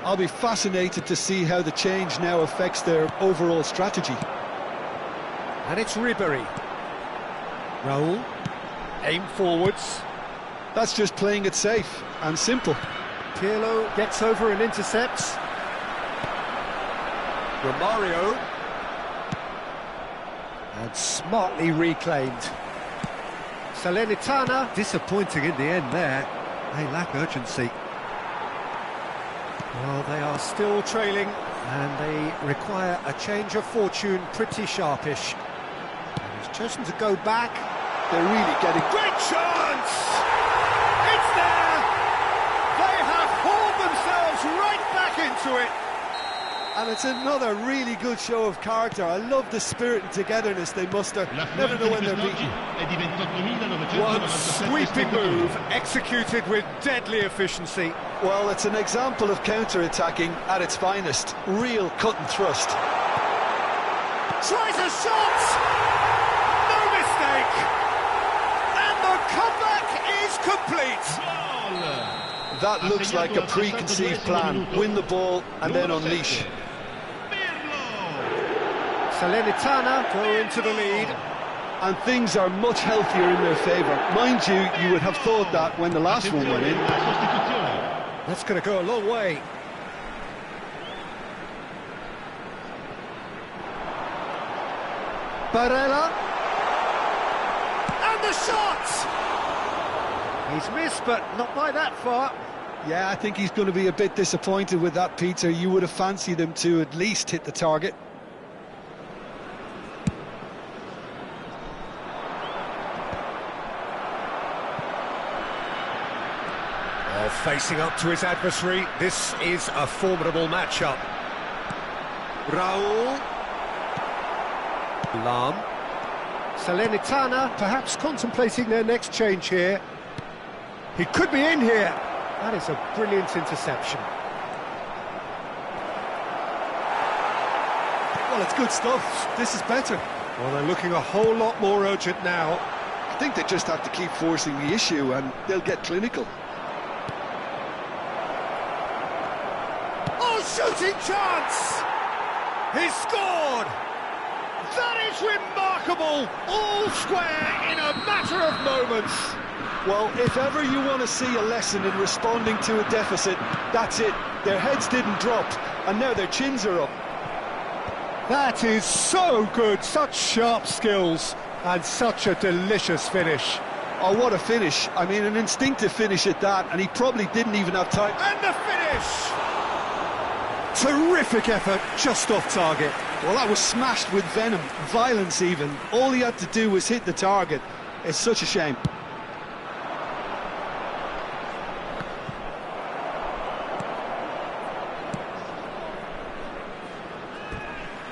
Speaker 2: I'll be fascinated to see how the change now affects their overall strategy.
Speaker 1: And it's Ribery. Raul. Aim forwards.
Speaker 2: That's just playing it safe and simple.
Speaker 1: Pirlo gets over and intercepts. Romario. And smartly reclaimed. Salernitana, disappointing in the end there. They lack urgency. Well, they are still trailing, and they require a change of fortune, pretty sharpish. And he's chosen to go back.
Speaker 2: They're really getting...
Speaker 1: Great chance! It's there! They have hauled themselves right back into it.
Speaker 2: And it's another really good show of character. I love the spirit and togetherness they muster. Never know when they're beaten.
Speaker 1: One sweeping move, executed with deadly efficiency.
Speaker 2: Well, it's an example of counter-attacking at its finest. Real cut and thrust.
Speaker 1: Tries a shot! No mistake! And the comeback is complete!
Speaker 2: That looks like a preconceived plan. Win the ball and then unleash.
Speaker 1: Salernitana go into the lead.
Speaker 2: And things are much healthier in their favour. Mind you, you would have thought that when the last one went in.
Speaker 1: That's going to go a long way. Barella. And the shot! He's missed, but not by that far.
Speaker 2: Yeah, I think he's going to be a bit disappointed with that, Peter. You would have fancied him to at least hit the target.
Speaker 1: Facing up to his adversary, this is a formidable matchup. Raul. Lam. Salernitana perhaps contemplating their next change here. He could be in here. That is a brilliant interception.
Speaker 2: Well, it's good stuff. This is better.
Speaker 1: Well, they're looking a whole lot more urgent now.
Speaker 2: I think they just have to keep forcing the issue and they'll get clinical.
Speaker 1: Shooting chance! He's scored! That is remarkable! All square in a matter of moments.
Speaker 2: Well, if ever you want to see a lesson in responding to a deficit, that's it. Their heads didn't drop, and now their chins are up.
Speaker 1: That is so good, such sharp skills, and such a delicious finish.
Speaker 2: Oh, what a finish. I mean, an instinctive finish at that, and he probably didn't even have time.
Speaker 1: And the finish! Terrific effort, just off target.
Speaker 2: Well, that was smashed with venom, violence even. All he had to do was hit the target. It's such a shame.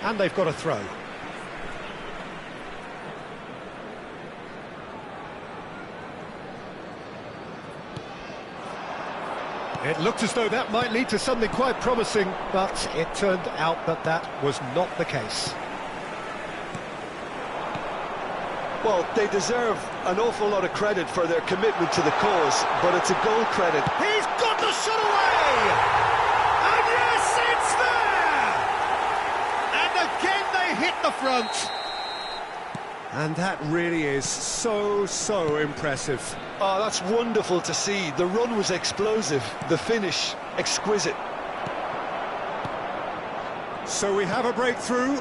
Speaker 1: And they've got a throw. It looked as though that might lead to something quite promising, but it turned out that that was not the case.
Speaker 2: Well, they deserve an awful lot of credit for their commitment to the cause, but it's a goal credit.
Speaker 1: He's got the shot away! And yes, it's there! And again they hit the front. And that really is so impressive.
Speaker 2: Oh, that's wonderful to see. The run was explosive, the finish exquisite.
Speaker 1: So we have a breakthrough.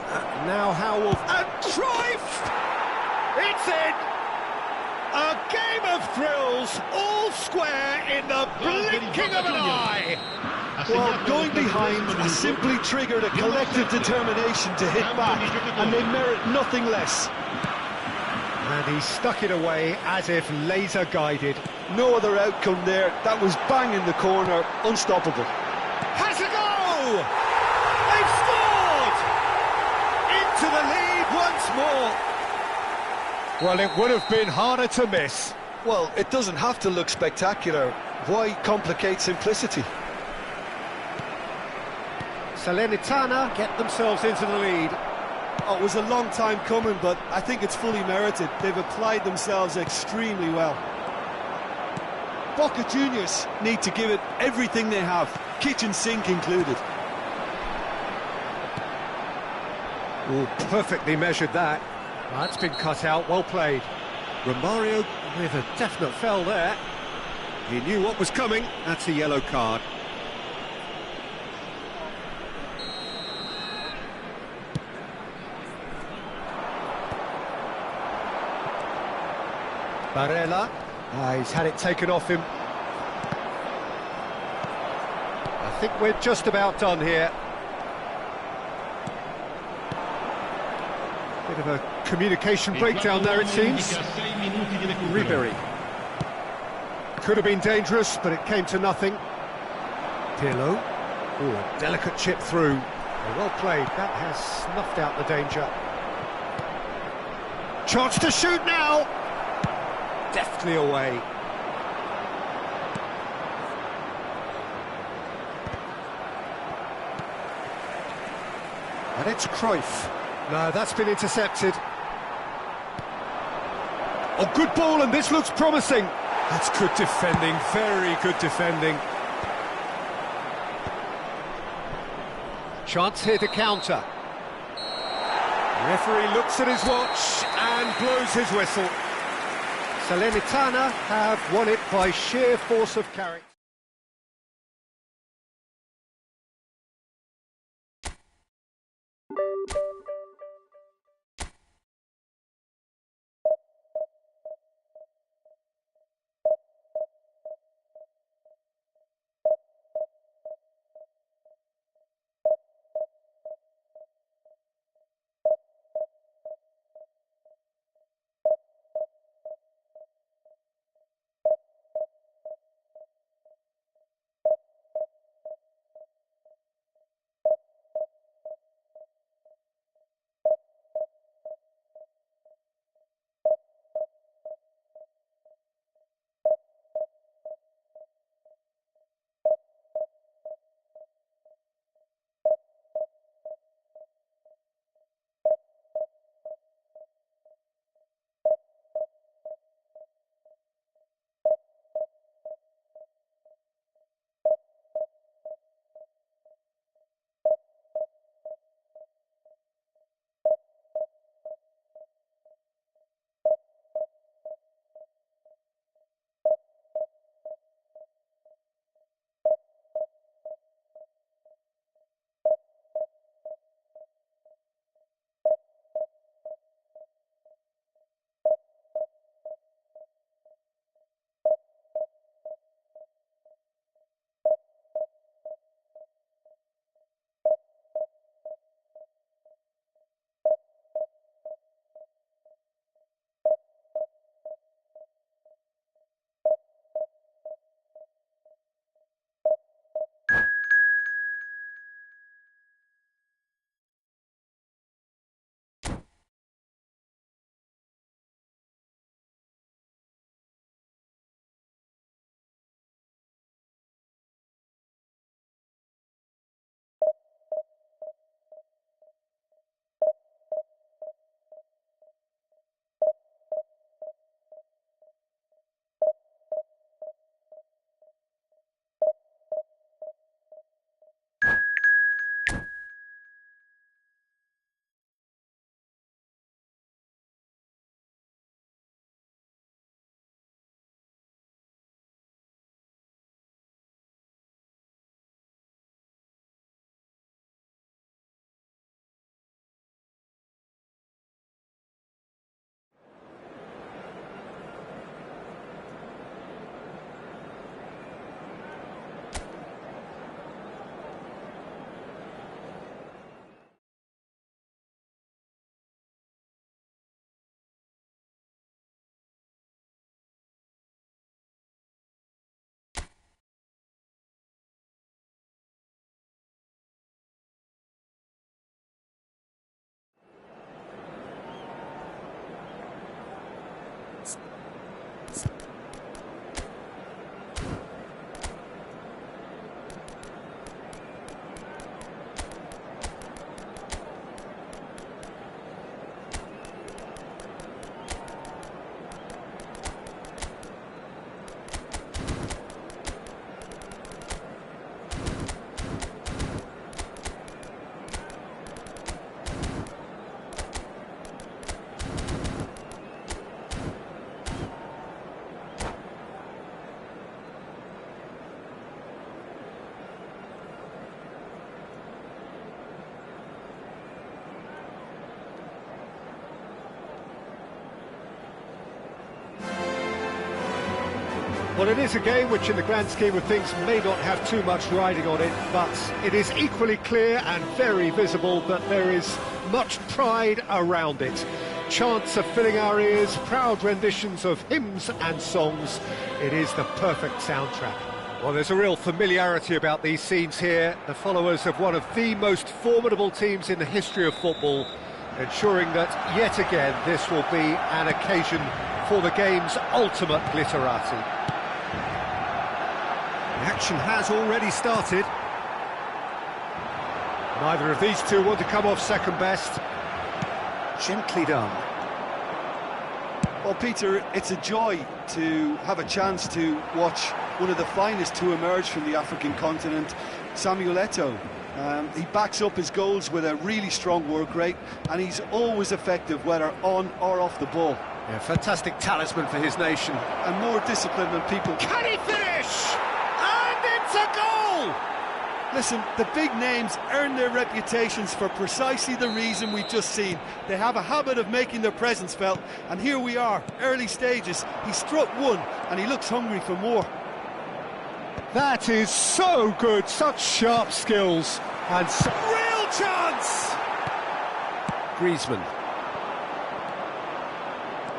Speaker 1: Now how will... And Cruyff! It's in! A game of thrills, all square in the blinking of an eye!
Speaker 2: Well, going behind simply triggered a collective determination to hit back, and they merit nothing less.
Speaker 1: And he stuck it away as if laser-guided.
Speaker 2: No other outcome there. That was bang in the corner, unstoppable.
Speaker 1: Has a go! They've scored! Into the lead once more. Well, it would have been harder to miss.
Speaker 2: Well, it doesn't have to look spectacular. Why complicate simplicity?
Speaker 1: Salernitana get themselves into the lead.
Speaker 2: Oh, it was a long time coming, but I think it's fully merited. They've applied themselves extremely well. Boca Juniors need to give it everything they have, kitchen sink included.
Speaker 1: Oh, perfectly measured that. That's been cut out, well played. Romario with a definite foul there. He knew what was coming, that's a yellow card. Barella, he's had it taken off him. I think we're just about done here. Bit of a communication breakdown there, it seems. Ribery. Could have been dangerous, but it came to nothing. Pirlo. Oh, a delicate chip through. Well played, that has snuffed out the danger. Chance to shoot now! Deftly away. And it's Cruyff. No, that's been intercepted. Oh, good ball, and this looks promising. That's good defending, very good defending. Chance here to counter. The referee looks at his watch and blows his whistle. Salernitana have won it by sheer force of character. Well, it is a game which in the grand scheme of things may not have too much riding on it, but it is equally clear and very visible that there is much pride around it. Chants are filling our ears, proud renditions of hymns and songs. It is the perfect soundtrack. Well, there's a real familiarity about these scenes here. The followers of one of the most formidable teams in the history of football, ensuring that, yet again, this will be an occasion for the game's ultimate glitterati. The action has already started. Neither of these two want to come off second best. Gently done.
Speaker 2: Well, Peter, it's a joy to have a chance to watch one of the finest to emerge from the African continent, Samuel Eto'o. He backs up his goals with a really strong work rate, and he's always effective, whether on or off the ball.
Speaker 1: Yeah, fantastic talisman for his nation.
Speaker 2: And more disciplined than people...
Speaker 1: Can he finish? And it's a goal!
Speaker 2: Listen, the big names earn their reputations for precisely the reason we've just seen. They have a habit of making their presence felt, and here we are, early stages. He struck one, and he looks hungry for more.
Speaker 1: That is so good, such sharp skills, and real chance! Griezmann.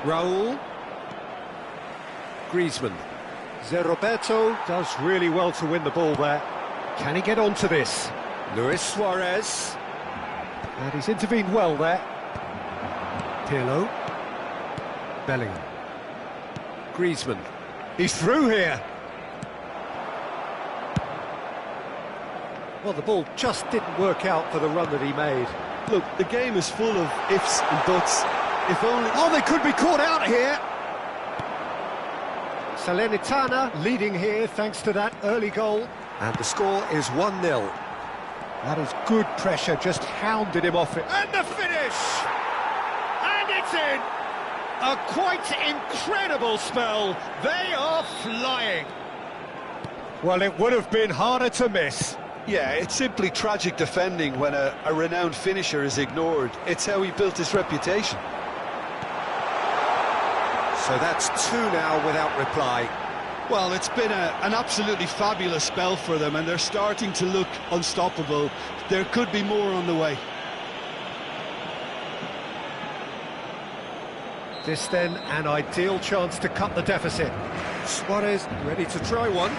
Speaker 1: Raul. Griezmann. Zé Roberto does really well to win the ball there. Can he get onto this? Luis Suarez. And he's intervened well there. Pirlo. Bellingham. Griezmann. He's through here. Well, the ball just didn't work out for the run that he made.
Speaker 2: Look, the game is full of ifs and buts. If only...
Speaker 1: Oh, they could be caught out here! Salernitana leading here thanks to that early goal. And the score is 1-0. That is good pressure, just hounded him off it. And the finish! And it's in! A quite incredible spell. They are flying. Well, it would have been harder to miss.
Speaker 2: Yeah, it's simply tragic defending when a renowned finisher is ignored. It's how he built his reputation.
Speaker 1: So that's two now without reply.
Speaker 2: Well, it's been an absolutely fabulous spell for them, and they're starting to look unstoppable. There could be more on the way.
Speaker 1: This then, an ideal chance to cut the deficit. Suarez ready to try one.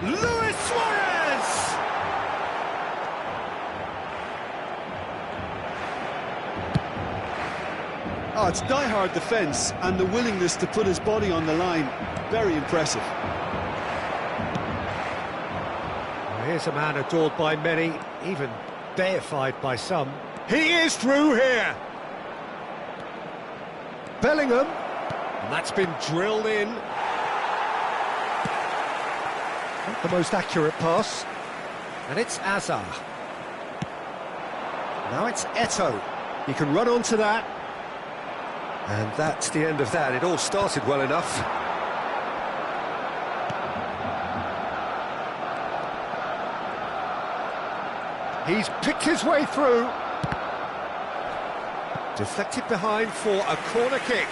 Speaker 1: Luis Suarez!
Speaker 2: Oh, it's die-hard defence and the willingness to put his body on the line. Very impressive.
Speaker 1: Well, here's a man adored by many, even deified by some. He is through here! Bellingham, and that's been drilled in. Not the most accurate pass. And it's Azar. Now it's Eto'o. He can run onto that. And that's the end of that. It all started well enough. He's picked his way through. Deflected behind for a corner kick.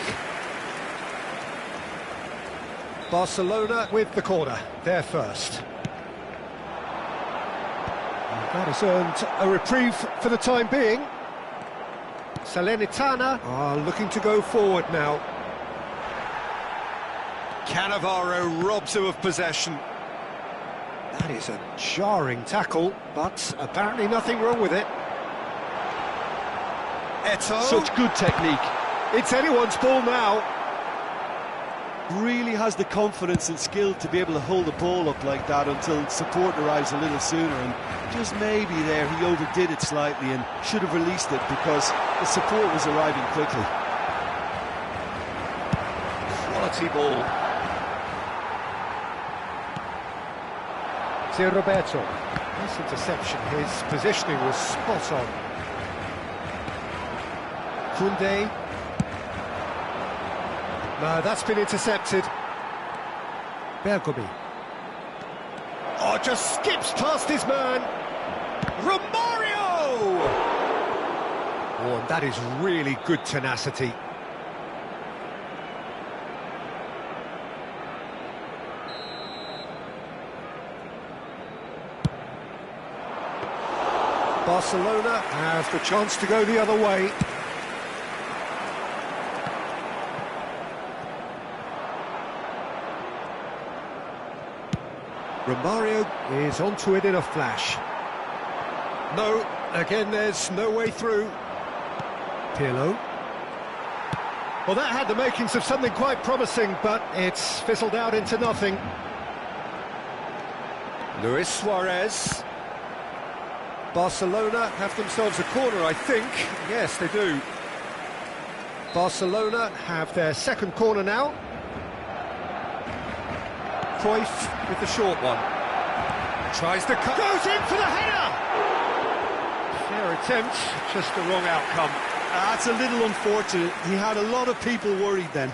Speaker 1: Barcelona with the corner, there first. And that has earned a reprieve for the time being. Salernitana are looking to go forward now. Cannavaro robs him of possession. That is a jarring tackle, but apparently nothing wrong with it. Eto'o.
Speaker 2: Such good technique.
Speaker 1: It's anyone's ball now.
Speaker 2: Really has the confidence and skill to be able to hold the ball up like that until support arrives a little sooner, and just maybe there he overdid it slightly and should have released it because the support was arriving quickly.
Speaker 1: Quality ball. Zé Roberto. Nice interception. His positioning was spot on. Koundé. No, that's been intercepted. Bergomi. Oh, just skips past his man. Romario! Oh, and that is really good tenacity. Barcelona have the chance to go the other way. Romario is onto it in a flash. No, again there's no way through. Pirlo. Well, that had the makings of something quite promising, but it's fizzled out into nothing. Luis Suarez. Barcelona have themselves a corner, I think. Yes, they do. Barcelona have their second corner now. Cruyff with the short one. Tries to cut. Goes in for the header! Fair attempt, just the wrong outcome.
Speaker 2: That's a little unfortunate. He had a lot of people worried then.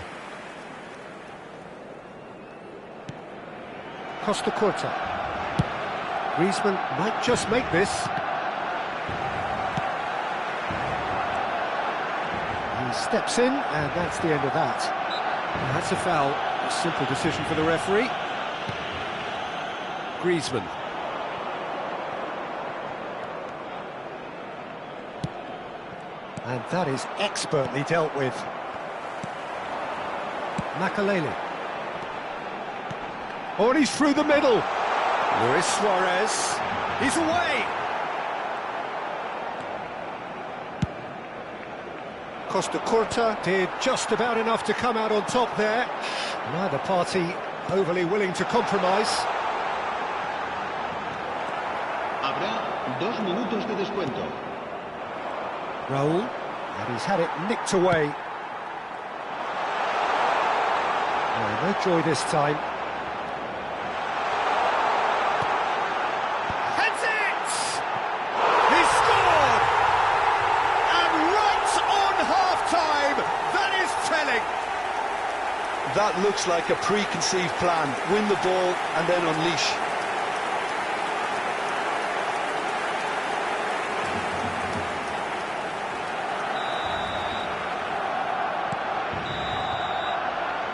Speaker 1: Costa Curta. Griezmann might just make this. He steps in, and that's the end of that. And that's a foul. A simple decision for the referee. Griezmann. And that is expertly dealt with. Makalele. Oh, and he's through the middle. Luis Suarez. He's away. Costa Curta did just about enough to come out on top there. Neither party overly willing to compromise.
Speaker 3: Habrá 2 minutos de descuento.
Speaker 1: Raúl, and he's had it nicked away. Oh, no joy this time. Heads it! He scored! And right on half-time, that is telling.
Speaker 2: That looks like a preconceived plan. Win the ball and then unleash.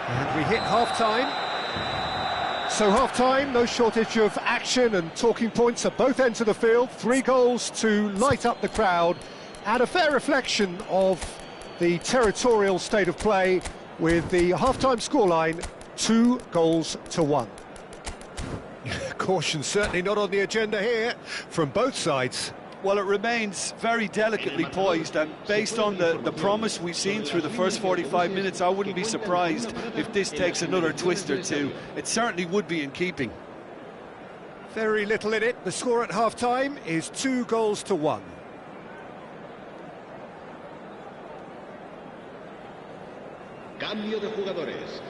Speaker 1: And we hit half-time. So half-time, no shortage of action and talking points at both ends of the field. 3 goals to light up the crowd, and a fair reflection of the territorial state of play with the half-time scoreline 2-1. Caution certainly not on the agenda here from both sides.
Speaker 2: Well, it remains very delicately poised, and based on the promise we've seen through the first 45 minutes, I wouldn't be surprised if this takes another twist or two. It certainly would be in keeping.
Speaker 1: Very little in it. The score at half-time is 2-1.
Speaker 3: Cambio de jugadores.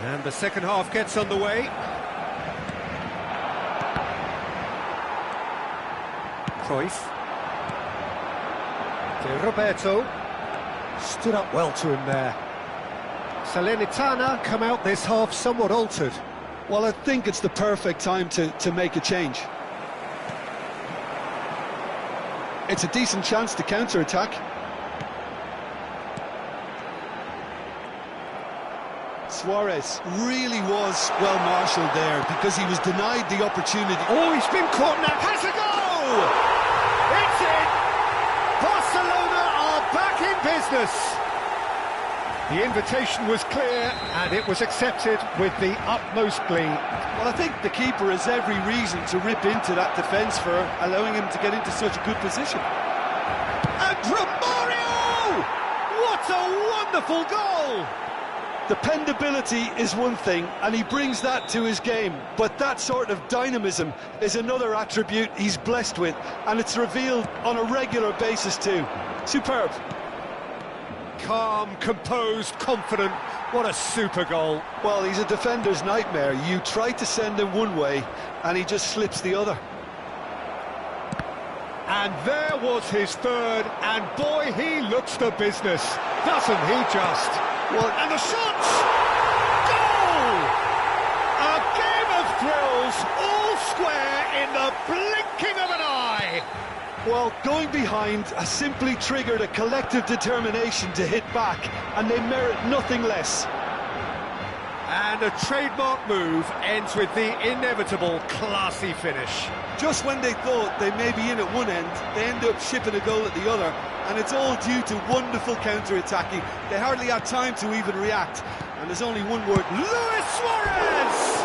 Speaker 1: And the second half gets underway. Cruyff. De Roberto. Stood up well to him there. Salernitana come out this half somewhat altered.
Speaker 2: Well, I think it's the perfect time to make a change. It's a decent chance to counter-attack. Suarez really was well marshalled there because he was denied the opportunity.
Speaker 1: Oh, he's been caught now. Has a go! It's in! Barcelona are back in business. The invitation was clear and it was accepted with the utmost glee.
Speaker 2: Well, I think the keeper has every reason to rip into that defence for allowing him to get into such a good position.
Speaker 1: And Romario! What a wonderful goal!
Speaker 2: Dependability is one thing, and he brings that to his game, but that sort of dynamism is another attribute he's blessed with, and it's revealed on a regular basis too. Superb.
Speaker 1: Calm, composed, confident. What a super goal.
Speaker 2: Well, he's a defender's nightmare. You try to send him one way, and he just slips the other.
Speaker 1: And there was his third, and boy, he looks the business, doesn't he just?
Speaker 2: Well,
Speaker 1: and the shots! Goal! A game of thrills, all square in the blinking of an eye.
Speaker 2: well, going behind has simply triggered a collective determination to hit back, and they merit nothing less.
Speaker 1: And a trademark move ends with the inevitable classy finish.
Speaker 2: Just when they thought they may be in at one end, they end up shipping a goal at the other, and it's all due to wonderful counter-attacking. They hardly had time to even react, and there's only one word:
Speaker 1: Luis Suarez!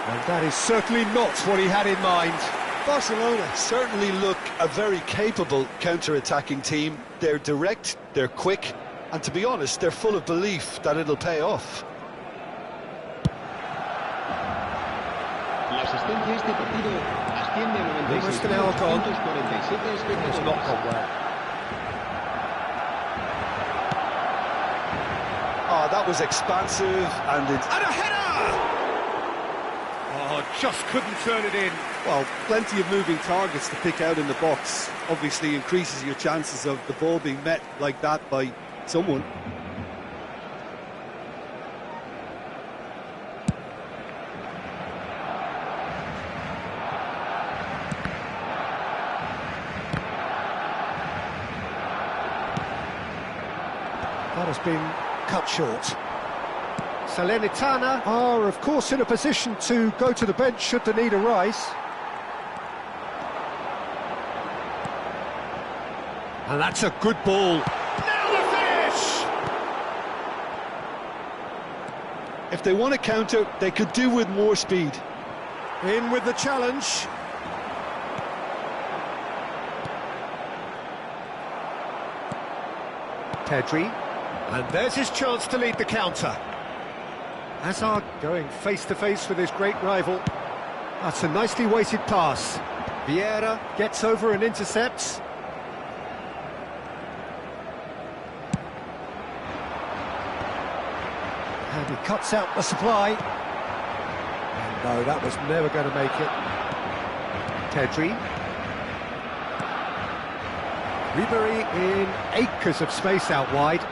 Speaker 1: And that is certainly not what he had in mind.
Speaker 2: Barcelona certainly look a very capable counter-attacking team. They're direct, they're quick, and to be honest, they're full of belief that it'll pay off.
Speaker 3: La asistencia a este partido asciende a 96 puntos, 47 espectadores.
Speaker 1: It's not gone well.
Speaker 2: Oh, that was expansive and
Speaker 1: And a header! Oh, just couldn't turn it in.
Speaker 2: well, plenty of moving targets to pick out in the box. Obviously increases your chances of the ball being met like that by someone.
Speaker 1: That has been cut short. Salernitana are, of course, in a position to go to the bench should the need arise. And that's a good ball. Now the finish!
Speaker 2: If they want to counter, they could do with more speed.
Speaker 1: In with the challenge. Pedri. And there's his chance to lead the counter. Hazard going face-to-face with his great rival. That's a nicely weighted pass. Vieira gets over and intercepts. And he cuts out the supply. And no, that was never going to make it. Pedri. Ribery in acres of space out wide.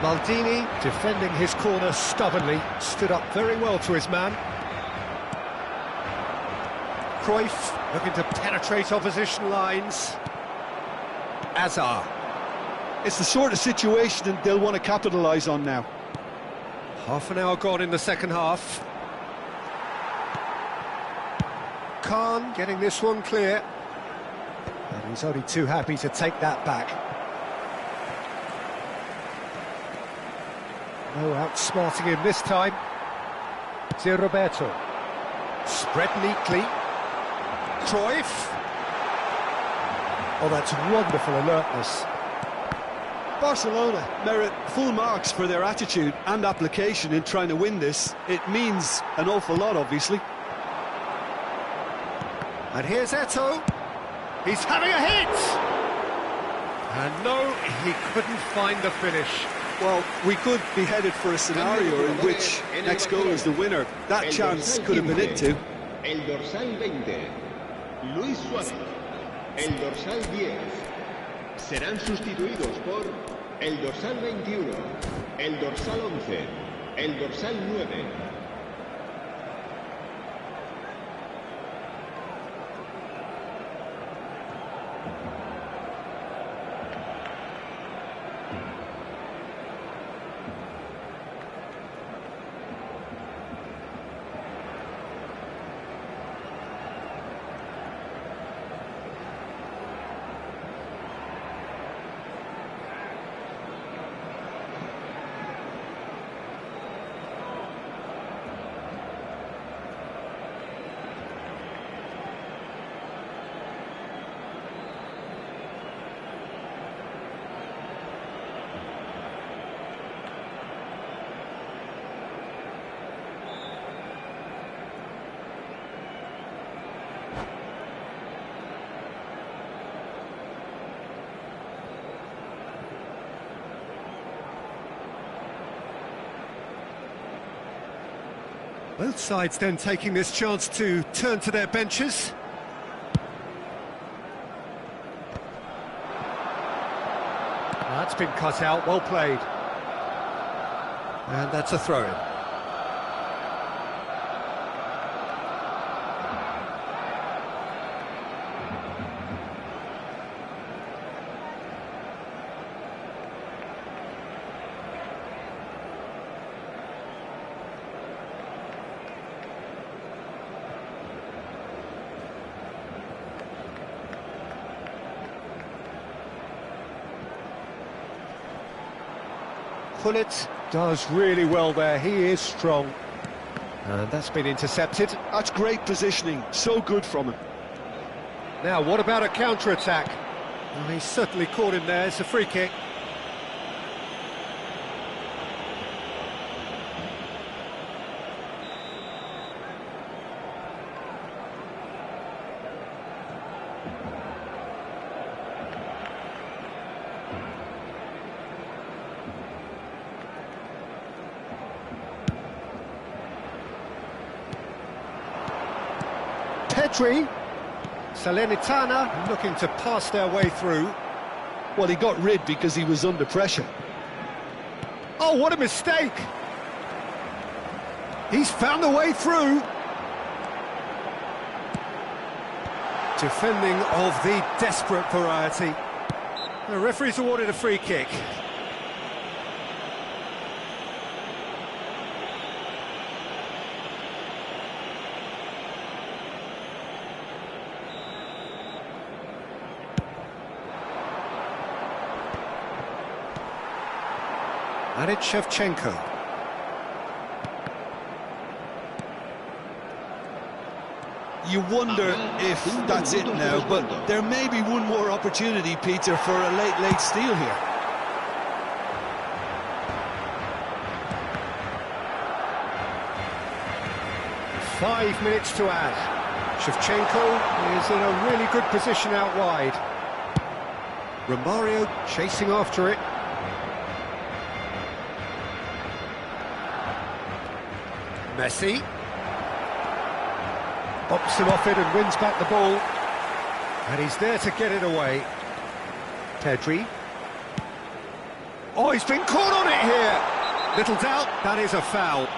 Speaker 1: Maldini, defending his corner stubbornly, stood up very well to his man. Cruyff looking to penetrate opposition lines. Azar.
Speaker 2: It's the sort of situation that they'll want to capitalise on now.
Speaker 1: Half an hour gone in the second half. Khan getting this one clear. And he's only too happy to take that back. No outsmarting him this time. Zé Roberto. Spread neatly. Cruyff. Oh, that's wonderful alertness.
Speaker 2: Barcelona merit full marks for their attitude and application in trying to win this. It means an awful lot, obviously.
Speaker 1: And here's Eto'o. He's having a hit! And no, he couldn't find the finish.
Speaker 2: Well, we could be headed for a scenario in which next goal is the winner. That chance could have been it too.
Speaker 3: El dorsal 20, Luis Suárez. El dorsal 10. Serán sustituidos por el dorsal 21, el dorsal 11, el dorsal 9.
Speaker 1: Both sides then taking this chance to turn to their benches. That's been cut out, well played. And that's a throw-in. Pullet does really well there, he is strong. And that's been intercepted.
Speaker 2: That's great positioning, so good from him.
Speaker 1: Now, what about a counter-attack? Well, he's certainly caught him there, it's a free kick. Pedri, Salernitana looking to pass their way through.
Speaker 2: Well, he got rid because he was under pressure.
Speaker 1: Oh, what a mistake! He's found a way through. Defending of the desperate variety. The referee's awarded a free kick. And it's Shevchenko.
Speaker 2: You wonder if that's it now, but there may be one more opportunity, Peter, for a late steal here.
Speaker 1: Five minutes to add. Shevchenko is in a really good position out wide. Romario chasing after it. Messi bops him off it and wins back the ball, and he's there to get it away. Pedri. Oh, he's been caught on it here. Little doubt, that is a foul.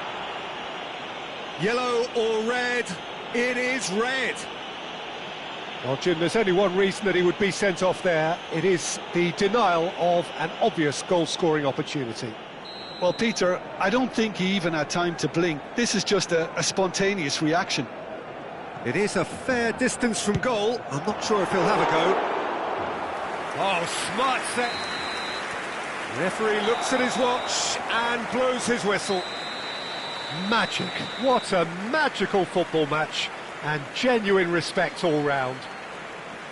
Speaker 1: Yellow or red? It is red. Well, Jim, there's only one reason that he would be sent off there. It is the denial of an obvious goal-scoring opportunity.
Speaker 2: Well, Peter, I don't think he even had time to blink. This is just a spontaneous reaction.
Speaker 1: It is a fair distance from goal. I'm not sure if he'll have a go. Oh, smart set. Referee looks at his watch and blows his whistle. Magic. What a magical football match. And genuine respect all round.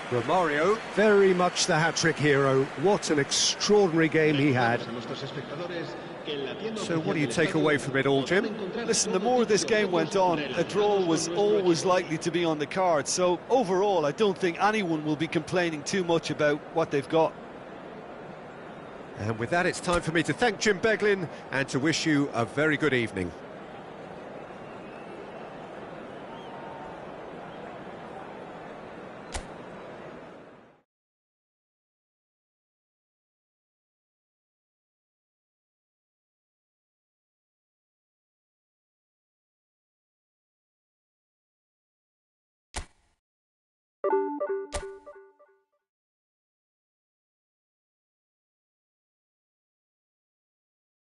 Speaker 1: Romario, very much the hat-trick hero. What an extraordinary game he had. So what do you take away from it all, Jim?
Speaker 2: Listen, the more this game went on, a draw was always likely to be on the card. So overall, I don't think anyone will be complaining too much about what they've got.
Speaker 1: And with that, it's time for me to thank Jim Beglin and to wish you a very good evening.